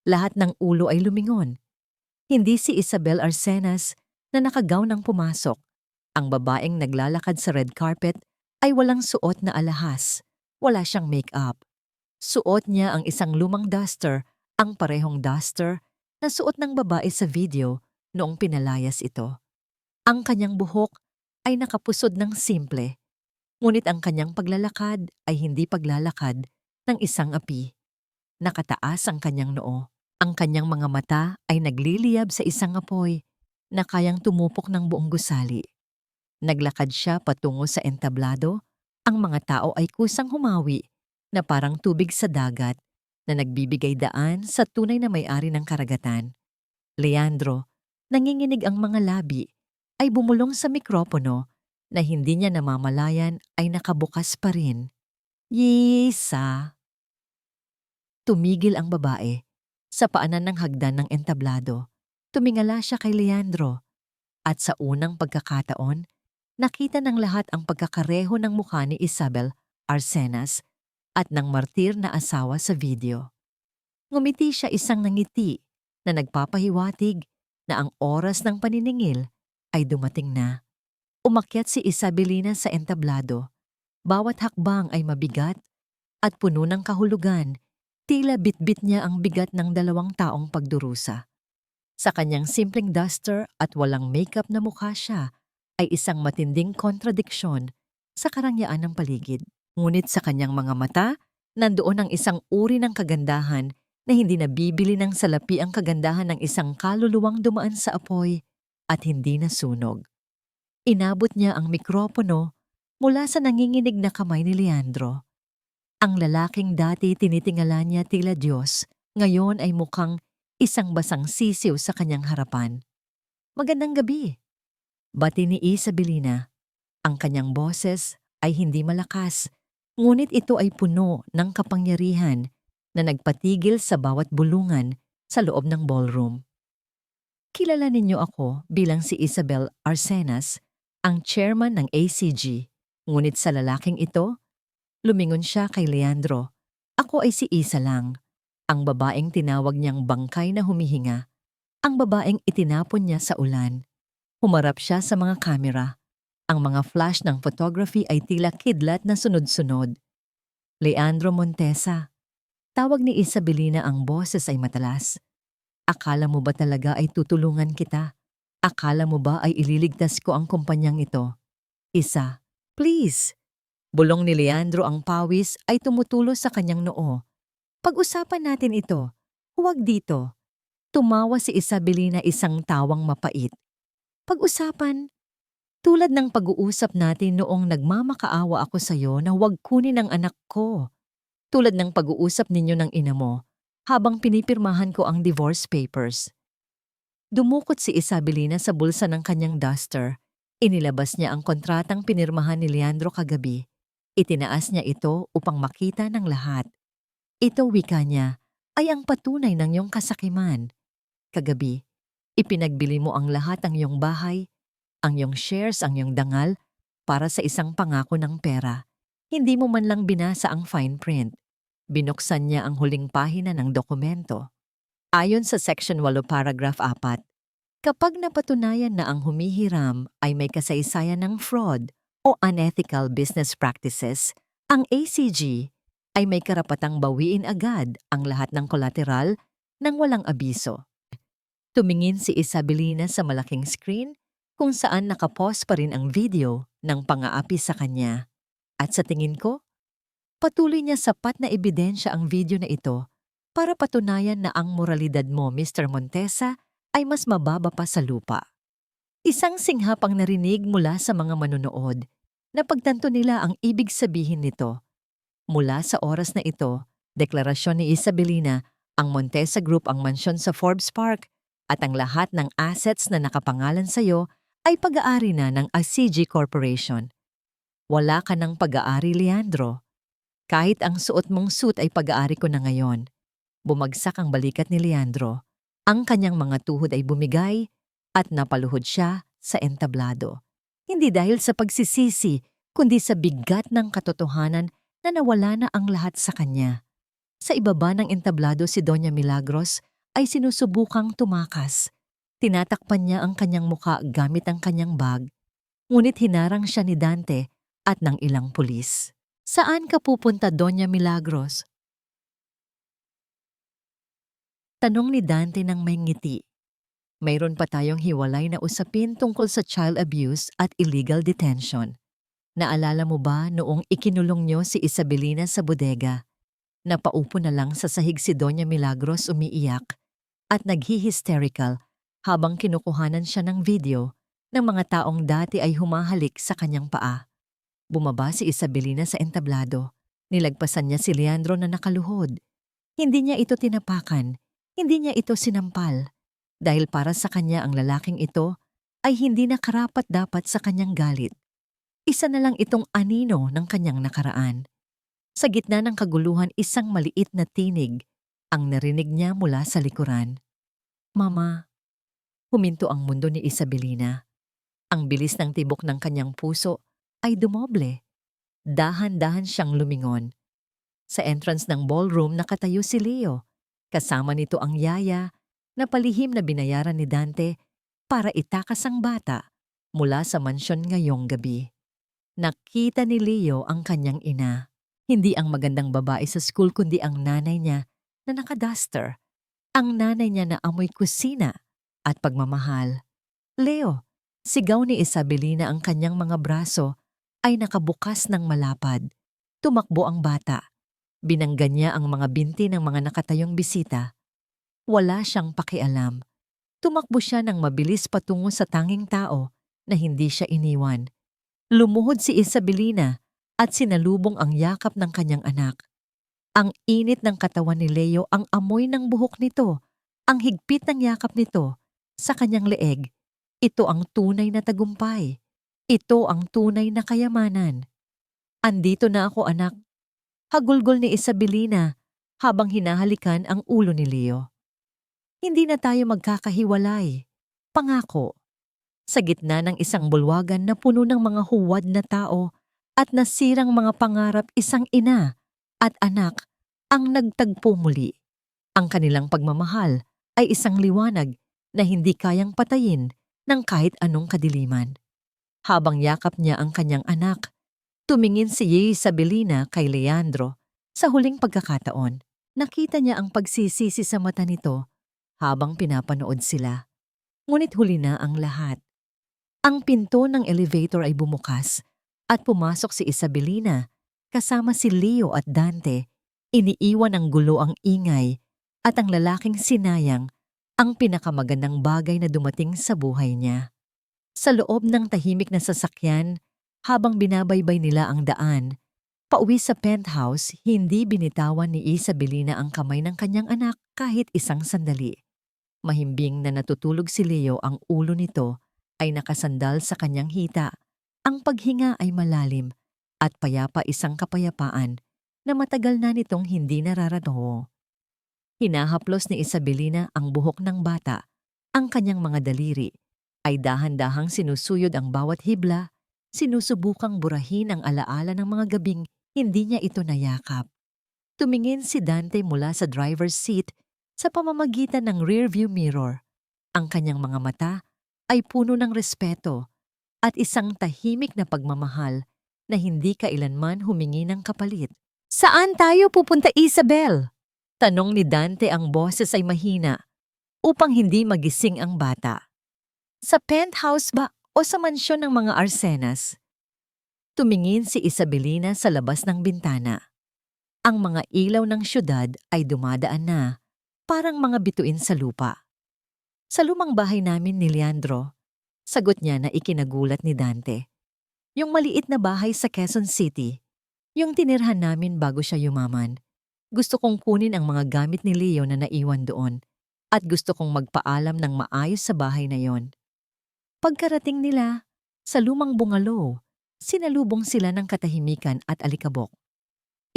Lahat ng ulo ay lumingon. Hindi si Isabel Arcenas na nakagaw ng pumasok. Ang babaeng naglalakad sa red carpet ay walang suot na alahas. Wala siyang make-up. Suot niya ang isang lumang duster, ang parehong duster na suot ng babae sa video noong pinalayas ito. Ang kanyang buhok ay nakapusod ng simple. Ngunit ang kanyang paglalakad ay hindi paglalakad ng isang api. Nakataas ang kanyang noo. Ang kanyang mga mata ay nagliliyab sa isang apoy na kayang tumupok ng buong gusali. Naglakad siya patungo sa entablado. Ang mga tao ay kusang humawi na parang tubig sa dagat na nagbibigay daan sa tunay na may-ari ng karagatan. Leandro, nanginginig ang mga labi, ay bumulong sa mikropono na hindi niya namamalayan ay nakabukas pa rin. Yisa! Tumigil ang babae. Sa paanan ng hagdan ng entablado, tumingala siya kay Leandro. At sa unang pagkakataon, nakita ng lahat ang pagkakareho ng mukha ni Isabel Arcenas at ng martir na asawa sa video. Ngumiti siya, isang nangiti na nagpapahiwatig na ang oras ng paniningil ay dumating na. Umakyat si Isabelina sa entablado. Bawat hakbang ay mabigat at puno ng kahulugan. Tila bitbit niya ang bigat ng 2 taong pagdurusa. Sa kanyang simpleng duster at walang makeup na mukha siya ay isang matinding kontradiksyon sa karangyaan ng paligid. Ngunit sa kanyang mga mata, nandoon ang isang uri ng kagandahan na hindi nabibili ng salapi, ang kagandahan ng isang kaluluwang dumaan sa apoy at hindi nasunog. Inabot niya ang mikropono mula sa nanginginig na kamay ni Leandro. Ang lalaking dati tinitingala niya tila Diyos, ngayon ay mukhang isang basang sisiw sa kanyang harapan. Magandang gabi. Bati ni Isabelina. Ang kanyang boses ay hindi malakas, ngunit ito ay puno ng kapangyarihan na nagpatigil sa bawat bulungan sa loob ng ballroom. Kilala ninyo ako bilang si Isabel Arcenas ang chairman ng ACG. Ngunit sa lalaking ito, lumingon siya kay Leandro. Ako ay si Isa lang, ang babaeng tinawag niyang bangkay na humihinga, ang babaeng itinapon niya sa ulan. Humarap siya sa mga kamera. Ang mga flash ng photography ay tila kidlat na sunod-sunod. Leandro Montesa. Tawag ni Isabelina, ang boses ay matalas. Akala mo ba talaga ay tutulungan kita? Akala mo ba ay ililigtas ko ang kumpanyang ito? Isa, please. Bulong ni Leandro, ang pawis ay tumutulo sa kanyang noo. Pag-usapan natin ito. Huwag dito. Tumawa si Isabelina, isang tawang mapait. Pag-usapan? Tulad ng pag-uusap natin noong nagmamakaawa ako sa iyo na huwag kunin ang anak ko. Tulad ng pag-uusap ninyo ng ina mo habang pinipirmahan ko ang divorce papers. Dumukot si Isabelina sa bulsa ng kanyang duster. Inilabas niya ang kontratang pinirmahan ni Leandro kagabi. Itinaas niya ito upang makita ng lahat. Ito, wika niya, ay ang patunay ng iyong kasakiman. Kagabi, ipinagbili mo ang lahat ng iyong bahay, ang iyong shares, ang iyong dangal, para sa isang pangako ng pera. Hindi mo man lang binasa ang fine print. Binuksan niya ang huling pahina ng dokumento. Ayon sa Section 8, Paragraph 4, kapag napatunayan na ang humihiram ay may kasaysayan ng fraud o unethical business practices, ang ACG ay may karapatang bawiin agad ang lahat ng collateral nang walang abiso. Tumingin si Isabelina sa malaking screen kung saan nakapost pa rin ang video ng pang-aapi sa kanya. At sa tingin ko, patuloy niya sapat na ebidensya ang video na ito para patunayan na ang moralidad mo, Mr. Montesa, ay mas mababa pa sa lupa. Isang singhap ang narinig mula sa mga manonood na pagtanto nila ang ibig sabihin nito. Mula sa oras na ito, deklarasyon ni Isabelina, ang Montesa Group ang mansyon sa Forbes Park at ang lahat ng assets na nakapangalan sa iyo ay pag-aari na ng ACG Corporation. Wala ka ng pag-aari, Leandro. Kahit ang suot mong suit ay pag-aari ko na ngayon. Bumagsak ang balikat ni Leandro. Ang kanyang mga tuhod ay bumigay at napaluhod siya sa entablado. Hindi dahil sa pagsisisi, kundi sa bigat ng katotohanan na nawala na ang lahat sa kanya. Sa ibaba ng entablado, si Doña Milagros ay sinusubukang tumakas. Tinatakpan niya ang kanyang muka gamit ang kanyang bag, ngunit hinarang siya ni Dante at ng ilang pulis. Saan ka pupunta, Doña Milagros? Tanong ni Dante ng may ngiti. Mayroon pa tayong hiwalay na usapin tungkol sa child abuse at illegal detention. Naalala mo ba noong ikinulong niyo si Isabelina sa bodega? Napaupo na lang sa sahig si Doña Milagros, umiiyak at naghi-hysterical habang kinukuhanan siya ng video ng mga taong dati ay humahalik sa kanyang paa. Bumaba si Isabelina sa entablado. Nilagpasan niya si Leandro na nakaluhod. Hindi niya ito tinapakan, hindi niya ito sinampal. Dahil para sa kanya ang lalaking ito ay hindi na karapat-dapat sa kanyang galit. Isa na lang itong anino ng kanyang nakaraan. Sa gitna ng kaguluhan, isang maliit na tinig ang narinig niya mula sa likuran. Mama. Huminto ang mundo ni Isabelina. Ang bilis ng tibok ng kanyang puso ay dumoble. Dahan-dahan siyang lumingon. Sa entrance ng ballroom nakatayo si Leo. Kasama nito ang yaya na palihim na binayaran ni Dante para itakas ang bata mula sa mansyon ngayong gabi. Nakita ni Leo ang kanyang ina. Hindi ang magandang babae sa school kundi ang nanay niya na nakaduster. Ang nanay niya na amoy kusina at pagmamahal. Leo, sigaw ni Isabelina, ang kanyang mga braso ay nakabukas ng malapad. Tumakbo ang bata. Binangga niya ang mga binti ng mga nakatayong bisita. Wala siyang pakialam. Tumakbo siya ng mabilis patungo sa tanging tao na hindi siya iniwan. Lumuhod si Isabelina at sinalubong ang yakap ng kanyang anak. Ang init ng katawan ni Leo, ang amoy ng buhok nito, ang higpit ng yakap nito sa kanyang leeg. Ito ang tunay na tagumpay. Ito ang tunay na kayamanan. Andito na ako, anak. Hagulgol ni Isabelina habang hinahalikan ang ulo ni Leo. Hindi na tayo magkakahiwalay. Pangako. Sa gitna ng isang bulwagan na puno ng mga huwad na tao at nasirang mga pangarap, isang ina at anak ang nagtagpo muli. Ang kanilang pagmamahal ay isang liwanag na hindi kayang patayin ng kahit anong kadiliman. Habang yakap niya ang kanyang anak, tumingin si Isabelina kay Leandro. Sa huling pagkakataon, nakita niya ang pagsisisi sa mata nito habang pinapanood sila. Ngunit huli na ang lahat. Ang pinto ng elevator ay bumukas at pumasok si Isabelina kasama si Leo at Dante. Iniiwan ng gulo ang ingay at ang lalaking sinayang ang pinakamagandang bagay na dumating sa buhay niya. Sa loob ng tahimik na sasakyan, habang binabaybay nila ang daan, pauwi sa penthouse, hindi binitawan ni Isabelina ang kamay ng kanyang anak kahit isang sandali. Mahimbing na natutulog si Leo, ang ulo nito ay nakasandal sa kanyang hita. Ang paghinga ay malalim at payapa, isang kapayapaan na matagal na nitong hindi nararanasan. Hinahaplos ni Isabelina ang buhok ng bata. Ang kanyang mga daliri ay dahan-dahang sinusuyod ang bawat hibla, sinusubukang burahin ang alaala ng mga gabing hindi niya ito nayakap. Tumingin si Dante mula sa driver's seat sa pamamagitan ng rearview mirror. Ang kanyang mga mata ay puno ng respeto at isang tahimik na pagmamahal na hindi kailanman humingi ng kapalit. "Saan tayo pupunta, Isabel?" Tanong ni Dante, ang boses ay mahina upang hindi magising ang bata. "Sa penthouse ba o sa mansyon ng mga Arsenas?" Tumingin si Isabelina sa labas ng bintana. Ang mga ilaw ng syudad ay dumadaan na, parang mga bituin sa lupa. "Sa lumang bahay namin ni Leandro," sagot niya na ikinagulat ni Dante. "Yung maliit na bahay sa Quezon City, yung tinirhan namin bago siya yumaman. Gusto kong kunin ang mga gamit ni Leo na naiwan doon at gusto kong magpaalam ng maayos sa bahay na yon." Pagkarating nila sa lumang bungalow, sinalubong sila ng katahimikan at alikabok.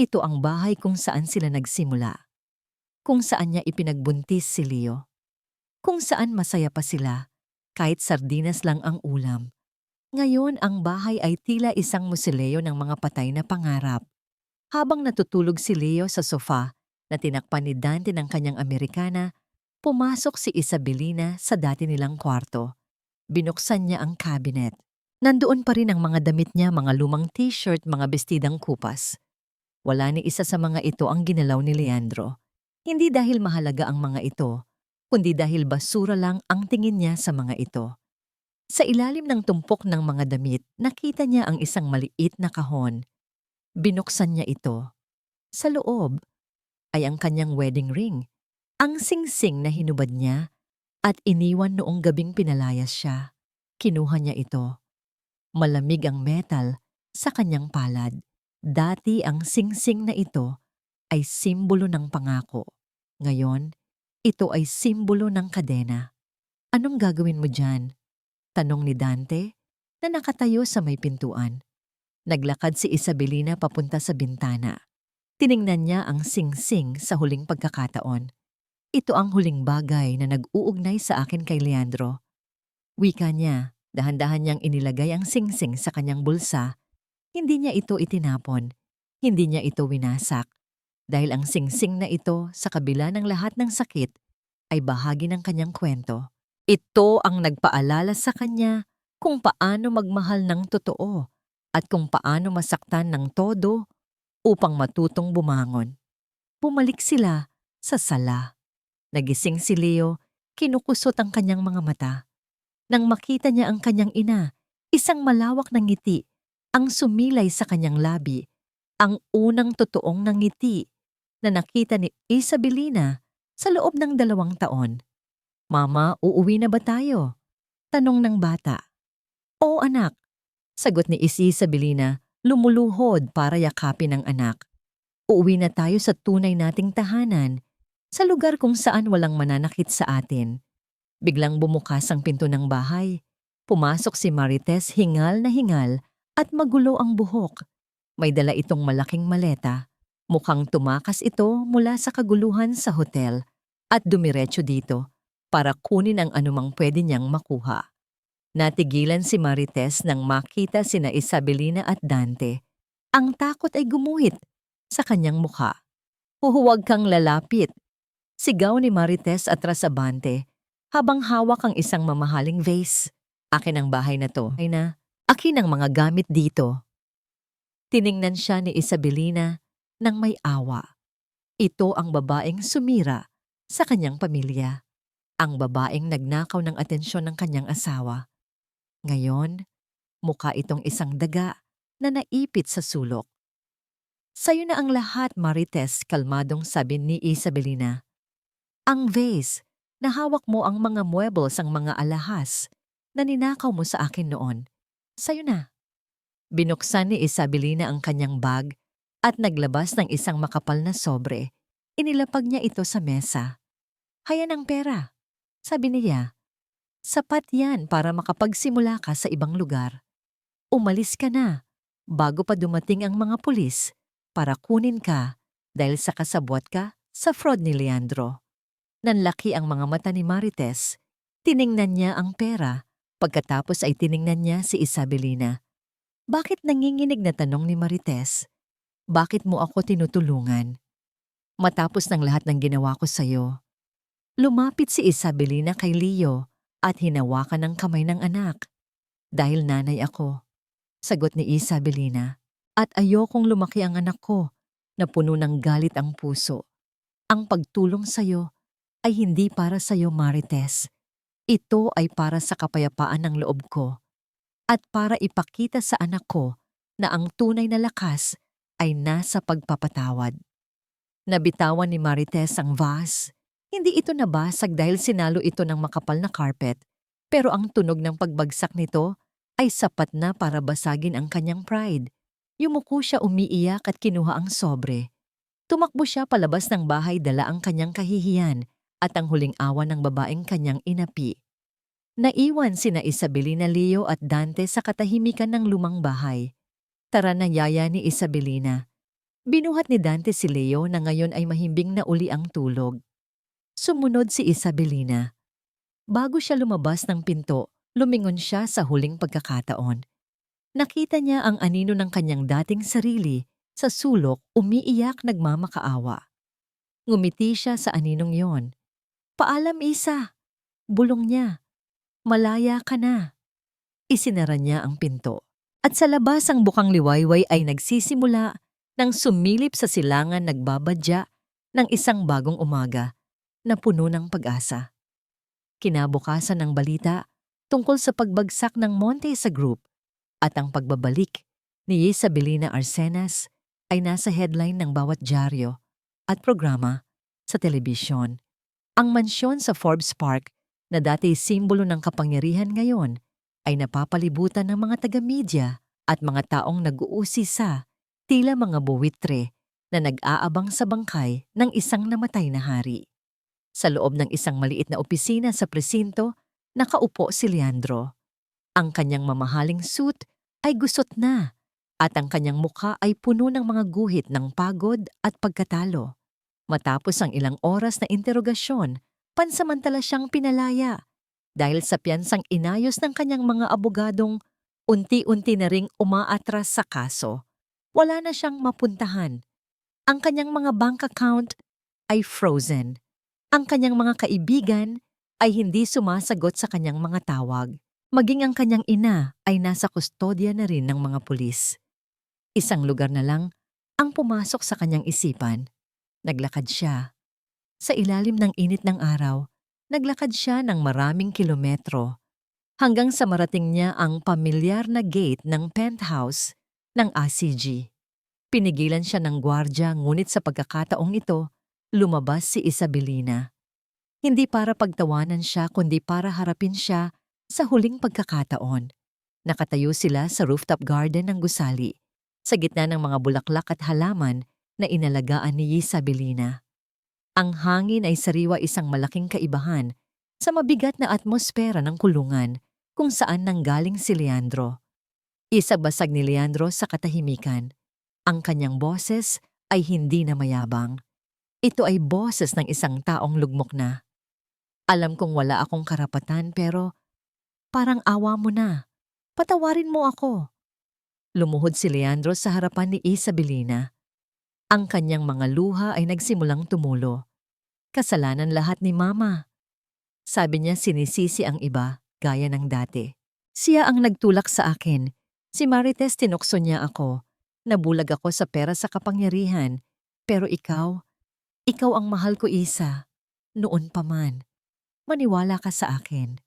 Ito ang bahay kung saan sila nagsimula, kung saan niya ipinagbuntis si Leo, kung saan masaya pa sila kahit sardinas lang ang ulam. Ngayon ang bahay ay tila isang musileo ng mga patay na pangarap. Habang natutulog si Leo sa sofa na tinakpan ni Dante ng kanyang Amerikana, pumasok si Isabelina sa dati nilang kwarto. Binuksan niya ang cabinet. Nandoon pa rin ang mga damit niya, mga lumang t-shirt, mga bestidang kupas. Wala ni isa sa mga ito ang ginalaw ni Leandro. Hindi dahil mahalaga ang mga ito, kundi dahil basura lang ang tingin niya sa mga ito. Sa ilalim ng tumpok ng mga damit, nakita niya ang isang maliit na kahon. Binuksan niya ito. Sa loob ay ang kanyang wedding ring, ang singsing na hinubad niya at iniwan noong gabing pinalayas siya. Kinuha niya ito. Malamig ang metal sa kanyang palad. Dati ang singsing na ito ay simbolo ng pangako. Ngayon, ito ay simbolo ng kadena. "Anong gagawin mo dyan?" tanong ni Dante na nakatayo sa may pintuan. Naglakad si Isabelina papunta sa bintana. Tiningnan niya ang singsing sa huling pagkakataon. "Ito ang huling bagay na nag-uugnay sa akin kay Leandro." Wika niya, dahan-dahan niyang inilagay ang singsing sa kanyang bulsa. Hindi niya ito itinapon, hindi niya ito winasak. Dahil ang singsing na ito, sa kabila ng lahat ng sakit, ay bahagi ng kanyang kwento. Ito ang nagpaalala sa kanya kung paano magmahal ng totoo at kung paano masaktan ng todo upang matutong bumangon. Bumalik sila sa sala. Nagising si Leo, kinukusot ang kanyang mga mata. Nang makita niya ang kanyang ina, isang malawak na ngiti ang sumilay sa kanyang labi, ang unang totoong ngiti na nakita ni Isabelina sa loob ng 2 taon. "Mama, uuwi na ba tayo?" tanong ng bata. "Oo anak," sagot ni Isabelina, lumuluhod para yakapin ang anak. "Uuwi na tayo sa tunay nating tahanan, sa lugar kung saan walang mananakit sa atin." Biglang bumukas ang pinto ng bahay. Pumasok si Marites, hingal na hingal at magulo ang buhok. May dala itong malaking maleta. Mukhang tumakas ito mula sa kaguluhan sa hotel at dumiretso dito para kunin ang anumang pwede niyang makuha. Natigilan si Marites nang makita sina Isabelina at Dante. Ang takot ay gumuhit sa kanyang mukha. Huhuwag kang lalapit, sigaw ni Marites atras sa bante habang hawak ang isang mamahaling vase. Akin ang bahay na to. Ay na, akin ang mga gamit dito. Tiningnan siya ni Isabelina nang may awa. Ito ang babaeng sumira sa kanyang pamilya. Ang babaeng nagnakaw ng atensyon ng kanyang asawa. Ngayon, mukha itong isang daga na naipit sa sulok. Sa'yo na ang lahat, Marites, kalmadong sabi ni Isabelina. Ang vase, na hawak mo ang mga muebles ang mga alahas na ninakaw mo sa akin noon. Sa'yo na. Binuksan ni Isabelina ang kanyang bag at naglabas ng isang makapal na sobre. Inilapag niya ito sa mesa. Hayan ang pera, sabi niya. Sapat yan para makapagsimula ka sa ibang lugar. Umalis ka na bago pa dumating ang mga pulis para kunin ka dahil sa kasabwat ka sa fraud ni Leandro. Nanlaki ang mga mata ni Marites. Tiningnan niya ang pera. Pagkatapos ay tiningnan niya si Isabelina. Bakit nanginginig na tanong ni Marites? Bakit mo ako tinutulungan? Matapos ng lahat ng ginawa ko sa'yo. Lumapit si Isabelina kay Leo at hinawakan ang kamay ng anak. Dahil nanay ako, sagot ni Isabelina. At ayokong lumaki ang anak ko na puno ng galit ang puso. Ang pagtulong sa'yo ay hindi para sa'yo, Marites. Ito ay para sa kapayapaan ng loob ko at para ipakita sa anak ko na ang tunay na lakas ay nasa pagpapatawad. Nabitawan ni Marites ang vase. Hindi ito nabasag dahil sinalo ito ng makapal na carpet, pero ang tunog ng pagbagsak nito ay sapat na para basagin ang kanyang pride. Yumuko siya umiiyak at kinuha ang sobre. Tumakbo siya palabas ng bahay dala ang kanyang kahihiyan at ang huling awa ng babaeng kanyang inapi. Naiwan sina Isabelina, Leo at Dante sa katahimikan ng lumang bahay. Tara na, yaya ni Isabelina. Binuhat ni Dante si Leo na ngayon ay mahimbing na uli ang tulog. Sumunod si Isabelina. Bago siya lumabas ng pinto, lumingon siya sa huling pagkakataon. Nakita niya ang anino ng kanyang dating sarili sa sulok, umiiyak, nagmamakaawa. Ngumiti siya sa aninong yon. Paalam, Isa. Bulong niya. Malaya ka na. Isinara niya ang pinto. At sa labas ang bukang liwayway ay nagsisimula nang sumilip sa silangan nagbabadya ng isang bagong umaga na puno ng pag-asa. Kinabukasan ng balita tungkol sa pagbagsak ng Monte sa group at ang pagbabalik ni Isabelina Arcenas ay nasa headline ng bawat dyaryo at programa sa telebisyon. Ang mansyon sa Forbes Park na dati simbolo ng kapangyarihan ngayon ay napapalibutan ng mga taga-media at mga taong nag-uusisa, tila mga buwitre na nag-aabang sa bangkay ng isang namatay na hari. Sa loob ng isang maliit na opisina sa presinto, nakaupo si Leandro. Ang kanyang mamahaling suit ay gusot na at ang kanyang mukha ay puno ng mga guhit ng pagod at pagkatalo. Matapos ang ilang oras na interogasyon, pansamantala siyang pinalaya dahil sa piyansang inayos ng kanyang mga abogadong unti-unti na ring umaatras sa kaso. Wala na siyang mapuntahan. Ang kanyang mga bank account ay frozen. Ang kanyang mga kaibigan ay hindi sumasagot sa kanyang mga tawag. Maging ang kanyang ina ay nasa kustodya na rin ng mga pulis. Isang lugar na lang ang pumasok sa kanyang isipan. Naglakad siya. Sa ilalim ng init ng araw, naglakad siya ng maraming kilometro hanggang sa marating niya ang pamilyar na gate ng penthouse ng ACG. Pinigilan siya ng gwardya ngunit sa pagkakataong ito, lumabas si Isabelina. Hindi para pagtawanan siya kundi para harapin siya sa huling pagkakataon. Nakatayo sila sa rooftop garden ng gusali, sa gitna ng mga bulaklak at halaman na inalagaan ni Isabelina. Ang hangin ay sariwa, isang malaking kaibahan sa mabigat na atmosfera ng kulungan kung saan nanggaling si Leandro. Isabasag ni Leandro sa katahimikan. Ang kanyang boses ay hindi na mayabang. Ito ay boses ng isang taong lugmok na. Alam kong wala akong karapatan pero Parang awa mo na. Patawarin mo ako. Lumuhod si Leandro sa harapan ni Isabelina. Ang kanyang mga luha ay nagsimulang tumulo. Kasalanan lahat ni Mama. Sabi niya sinisisi ang iba, gaya ng dati. Siya ang nagtulak sa akin. Si Marites tinukso niya ako. Nabulag ako sa pera sa kapangyarihan. Pero ikaw ang mahal ko, Isa. Noon pa man. Maniwala ka sa akin.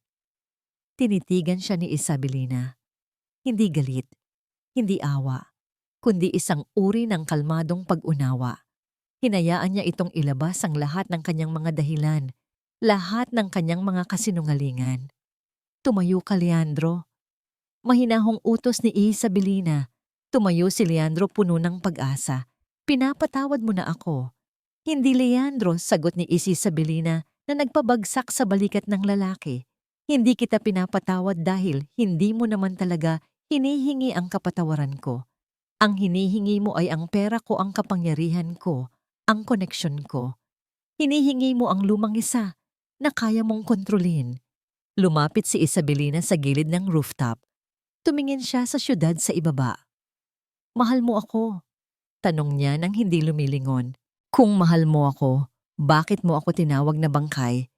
Tinitigan siya ni Isabelina. Hindi galit, hindi awa, kundi isang uri ng kalmadong pag-unawa. Hinayaan niya itong ilabas ang lahat ng kanyang mga dahilan, lahat ng kanyang mga kasinungalingan. Tumayo ka, Leandro. Mahinahong utos ni Isabelina. Tumayo si Leandro puno ng pag-asa. Pinapatawad mo na ako. Hindi, Leandro, sagot ni Isabelina na nagpabagsak sa balikat ng lalaki. Hindi kita pinapatawad dahil hindi mo naman talaga hinihingi ang kapatawaran ko. Ang hinihingi mo ay ang pera ko, ang kapangyarihan ko, ang koneksyon ko. Hinihingi mo ang lumang isa na kaya mong kontrolin. Lumapit si Isabelina sa gilid ng rooftop. Tumingin siya sa syudad sa ibaba. Mahal mo ako? Tanong niya nang hindi lumilingon. Kung mahal mo ako, bakit mo ako tinawag na bangkay?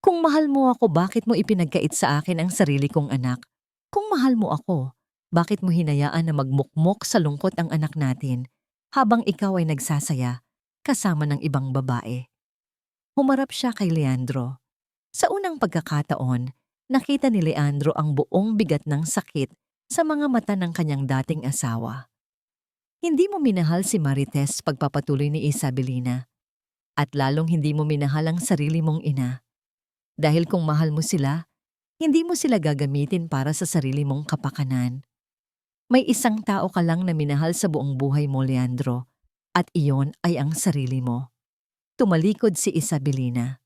Kung mahal mo ako, bakit mo ipinagkait sa akin ang sarili kong anak? Kung mahal mo ako, bakit mo hinayaan na magmukmok sa lungkot ang anak natin habang ikaw ay nagsasaya kasama ng ibang babae? Humarap siya kay Leandro. Sa unang pagkakataon, nakita ni Leandro ang buong bigat ng sakit sa mga mata ng kanyang dating asawa. Hindi mo minahal si Marites, pagpapatuloy ni Isabelina. At lalong hindi mo minahal ang sarili mong ina. Dahil kung mahal mo sila, hindi mo sila gagamitin para sa sarili mong kapakanan. May isang tao ka lang na minahal sa buong buhay mo, Leandro, at iyon ay ang sarili mo. Tumalikod si Isabelina.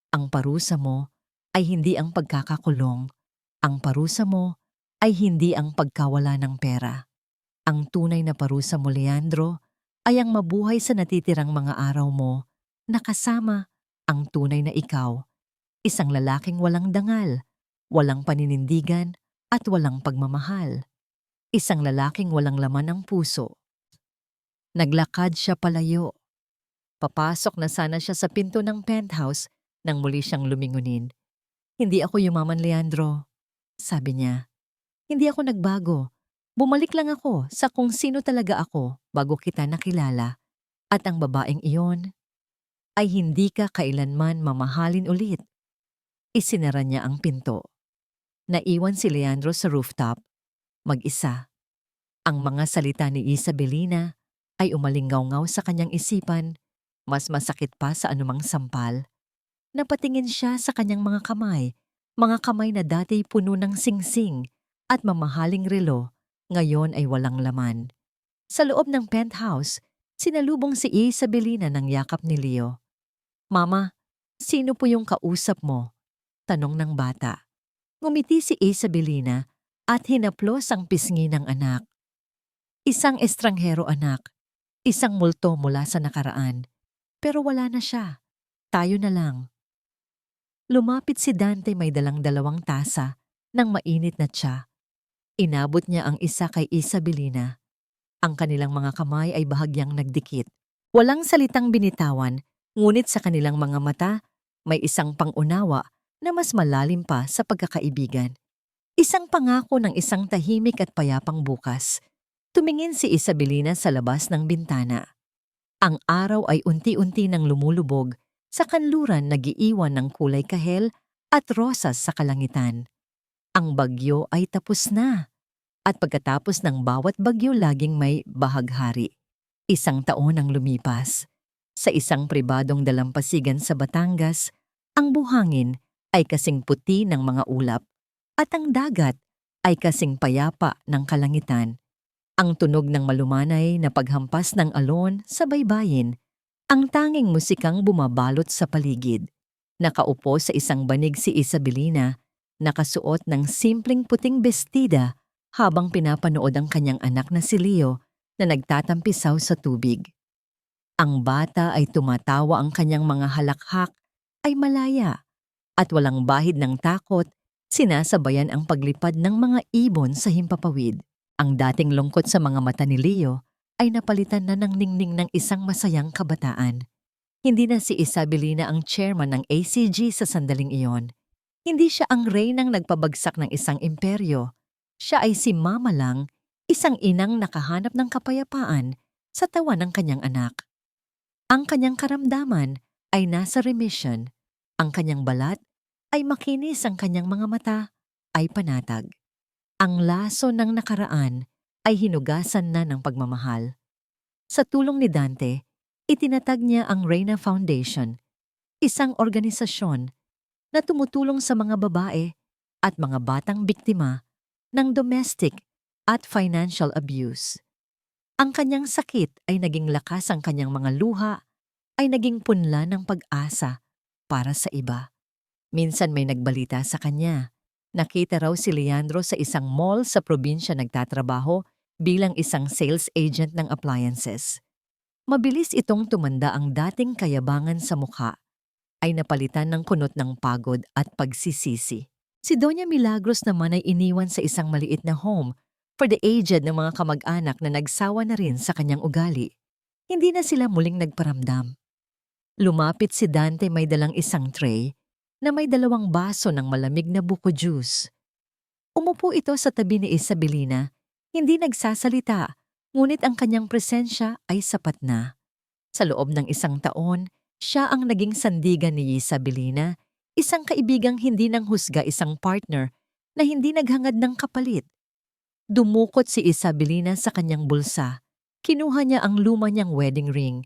Ang parusa mo ay hindi ang pagkakakulong. Ang parusa mo ay hindi ang pagkawala ng pera. Ang tunay na parusa mo, Leandro, ay ang mabuhay sa natitirang mga araw mo na kasama ang tunay na ikaw. Isang lalaking walang dangal, walang paninindigan, at walang pagmamahal. Isang lalaking walang laman ng puso. Naglakad siya palayo. Papasok na sana siya sa pinto ng penthouse nang muli siyang lumingunin. Hindi ako yumaman, Leandro, sabi niya. Hindi ako nagbago. Bumalik lang ako sa kung sino talaga ako bago kita nakilala. At ang babaeng iyon ay hindi ka kailanman mamahalin ulit. Isinara niya ang pinto. Naiwan si Leandro sa rooftop, mag-isa. Ang mga salita ni Isabelina ay umalinggaw-ngaw sa kanyang isipan, mas masakit pa sa anumang sampal. Napatingin siya sa kanyang mga kamay na dati puno ng singsing at mamahaling relo, ngayon ay walang laman. Sa loob ng penthouse, sinalubong si Isabelina ng yakap ni Leo. Mama, sino po yung kausap mo? Tanong ng bata. Ngumiti si Isabelina at hinaplos ang pisngi ng anak. Isang estranghero, anak. Isang multo mula sa nakaraan. Pero wala na siya. Tayo na lang. Lumapit si Dante, may dalang dalawang tasa ng mainit na tsa. Inabot niya ang isa kay Isabelina. Ang kanilang mga kamay ay bahagyang nagdikit. Walang salitang binitawan, ngunit sa kanilang mga mata may isang pangunawa na mas malalim pa sa pagkakaibigan. Isang pangako ng isang tahimik at payapang bukas. Tumingin si Isabelina sa labas ng bintana. Ang araw ay unti-unti nang lumulubog sa kanluran, nagiiwan ng kulay kahel at rosas sa kalangitan. Ang bagyo ay tapos na. At pagkatapos ng bawat bagyo, laging may bahaghari. Isang taon ang lumipas. Sa isang pribadong dalampasigan sa Batangas, ang buhangin ay kasing puti ng mga ulap at ang dagat ay kasing payapa ng kalangitan. Ang tunog ng malumanay na paghampas ng alon sa baybayin, ang tanging musikang bumabalot sa paligid. Nakaupo sa isang banig si Isabelina, nakasuot ng simpleng puting bestida habang pinapanood ang kanyang anak na si Leo na nagtatampisaw sa tubig. Ang bata ay tumatawa, ang kanyang mga halakhak ay malaya at walang bahid ng takot Sinasabayan ang paglipad ng mga ibon sa himpapawid. Ang dating lungkot sa mga mata ni Leo ay napalitan na ng ningning ng isang masayang kabataan. Hindi na si Isabelina ang chairman ng ACG sa sandaling iyon. Hindi siya ang reynang nagpabagsak ng isang imperyo. Siya ay si Mama lang, isang inang nakahanap ng kapayapaan sa tawa ng kanyang anak. Ang kanyang karamdaman ay nasa remission. Ang kanyang balat ay makinis, ang kanyang mga mata ay panatag. Ang laso ng nakaraan ay hinugasan na ng pagmamahal. Sa tulong ni Dante, itinatag niya ang Reina Foundation, isang organisasyon na tumutulong sa mga babae at mga batang biktima ng domestic at financial abuse. Ang kanyang sakit ay naging lakas, ang kanyang mga luha ay naging punla ng pag-asa para sa iba. Minsan may nagbalita sa kanya. Nakita raw si Leandro sa isang mall sa probinsya nagtatrabaho bilang isang sales agent ng appliances. Mabilis itong tumanda, ang dating kayabangan sa mukha ay napalitan ng kunot ng pagod at pagsisisi. Si Doña Milagros naman ay iniwan sa isang maliit na home for the aged ng mga kamag-anak na nagsawa na rin sa kanyang ugali. Hindi na sila muling nagparamdam. Lumapit si Dante, may dalang isang tray na may 2 baso ng malamig na buko juice. Umupo ito sa tabi ni Isabelina, hindi nagsasalita, ngunit ang kanyang presensya ay sapat na. Sa loob ng 1 taon, siya ang naging sandigan ni Isabelina, isang kaibigang hindi nang husga, isang partner na hindi naghangad ng kapalit. Dumukot si Isabelina sa kanyang bulsa. Kinuha niya ang luma niyang wedding ring,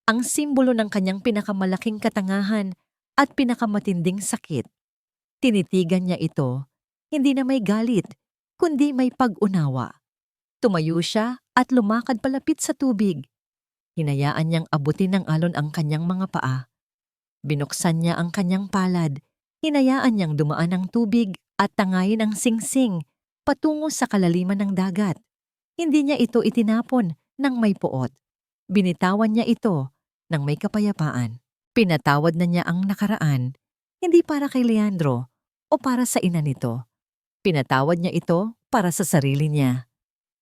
ang simbolo ng kanyang pinakamalaking katangahan at pinakamatinding sakit. Tinitigan niya ito, hindi na may galit, kundi may pag-unawa. Tumayo siya at lumakad palapit sa tubig. Hinayaan niyang abutin ng alon ang kanyang mga paa. Binuksan niya ang kanyang palad. Hinayaan niyang dumaan ang tubig at tangayin ang singsing patungo sa kalaliman ng dagat. Hindi niya ito itinapon ng may puot. Binitawan niya ito ng may kapayapaan. Pinatawad na niya ang nakaraan, hindi para kay Leandro o para sa ina nito. Pinatawad niya ito para sa sarili niya.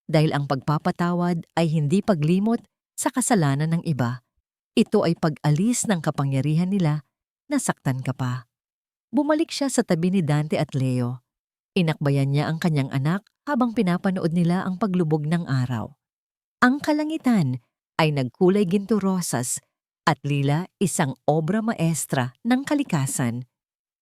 Dahil ang pagpapatawad ay hindi paglimot sa kasalanan ng iba. Ito ay pag-alis ng kapangyarihan nila na saktan ka pa. Bumalik siya sa tabi ni Dante at Leo. Inakbayan niya ang kanyang anak habang pinapanood nila ang paglubog ng araw. Ang kalangitan ay nagkulay ginto, rosas at lila, isang obra maestra ng kalikasan.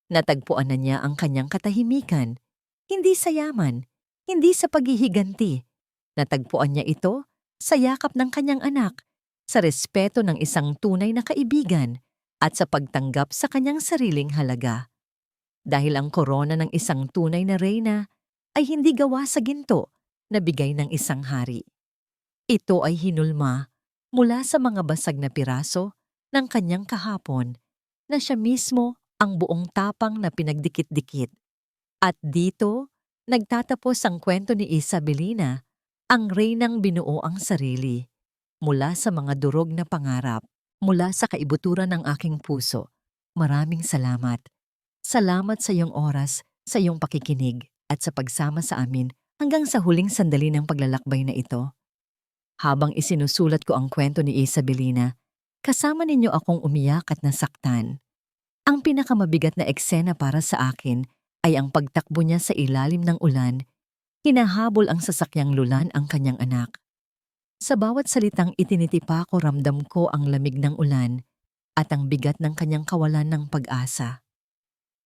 Natagpuan na niya ang kanyang katahimikan, hindi sa yaman, hindi sa paghihiganti. Natagpuan niya ito sa yakap ng kanyang anak, sa respeto ng isang tunay na kaibigan at sa pagtanggap sa kanyang sariling halaga. Dahil ang korona ng isang tunay na reyna ay hindi gawa sa ginto na bigay ng isang hari. Ito ay hinulma mula sa mga basag na piraso ng kanyang kahapon na siya mismo ang buong tapang na pinagdikit-dikit. At dito, nagtatapos ang kwento ni Isabelina, ang reynang binuo ang sarili. Mula sa mga durog na pangarap, mula sa kaibuturan ng aking puso, maraming salamat. Salamat sa iyong oras, sa iyong pakikinig, at sa pagsama sa amin hanggang sa huling sandali ng paglalakbay na ito. Habang isinusulat ko ang kwento ni Isabelina, kasama ninyo akong umiyak at nasaktan. Ang pinakamabigat na eksena para sa akin ay ang pagtakbo niya sa ilalim ng ulan. Hinahabol ang sasakyang lulan ang kanyang anak. Sa bawat salitang itinitipa ko, ramdam ko ang lamig ng ulan at ang bigat ng kanyang kawalan ng pag-asa.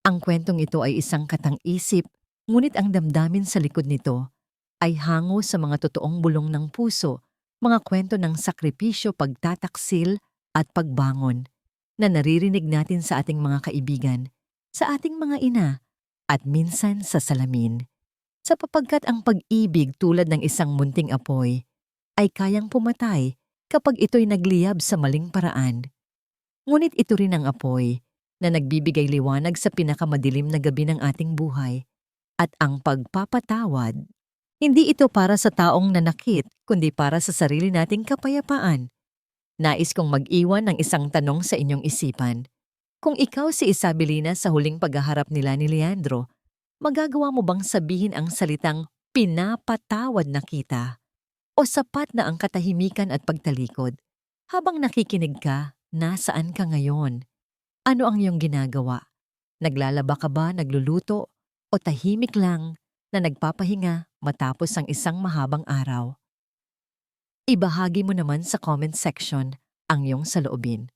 Ang kwentong ito ay isang katang-isip, ngunit ang damdamin sa likod nito ay hango sa mga totoong bulong ng puso, mga kwento ng sakripisyo, pagtataksil at pagbangon na naririnig natin sa ating mga kaibigan, sa ating mga ina, at minsan sa salamin. Sapagkat ang pag-ibig, tulad ng isang munting apoy, ay kayang pumatay kapag ito'y nagliyab sa maling paraan. Ngunit ito rin ang apoy na nagbibigay liwanag sa pinakamadilim na gabi ng ating buhay. At ang pagpapatawad, hindi ito para sa taong nanakit, kundi para sa sarili nating kapayapaan. Nais kong mag-iwan ng isang tanong sa inyong isipan. Kung ikaw si Isabelina sa huling paghaharap nila ni Leandro, Magagawa mo bang sabihin ang salitang pinapatawad na kita o sapat na ang katahimikan at pagtalikod? Habang nakikinig ka, nasaan ka ngayon? Ano ang iyong ginagawa? Naglalaba ka ba, nagluluto, o tahimik lang na nagpapahinga matapos ang isang mahabang araw? Ibahagi mo naman sa comment section ang iyong saloobin.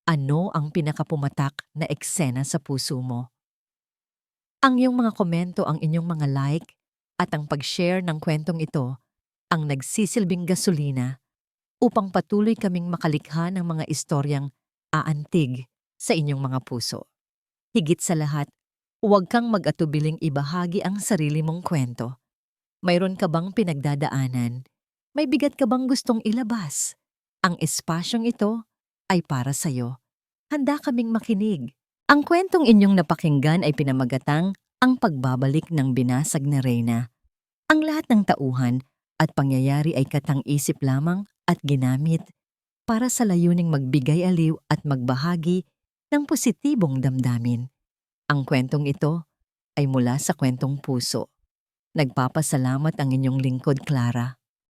Ano ang pinakapumatak na eksena sa puso mo? Ang iyong mga komento, ang inyong mga like, at ang pag-share ng kwentong ito ang nagsisilbing gasolina upang patuloy kaming makalikha ng mga istoryang aantig sa inyong mga puso. Higit sa lahat, huwag kang mag-atubiling ibahagi ang sarili mong kwento. Mayroon ka bang pinagdadaanan? May bigat ka bang gustong ilabas? Ang espasyong ito ay para sa'yo. Handa kaming makinig. Ang kwentong inyong napakinggan ay pinamagatang Ang Pagbabalik ng Binasag na Reyna. Ang lahat ng tauhan at pangyayari ay katang-isip lamang at ginamit para sa layuning magbigay aliw at magbahagi ng positibong damdamin. Ang kwentong ito ay mula sa Kwentong Puso. Nagpapasalamat ang inyong lingkod, Clara.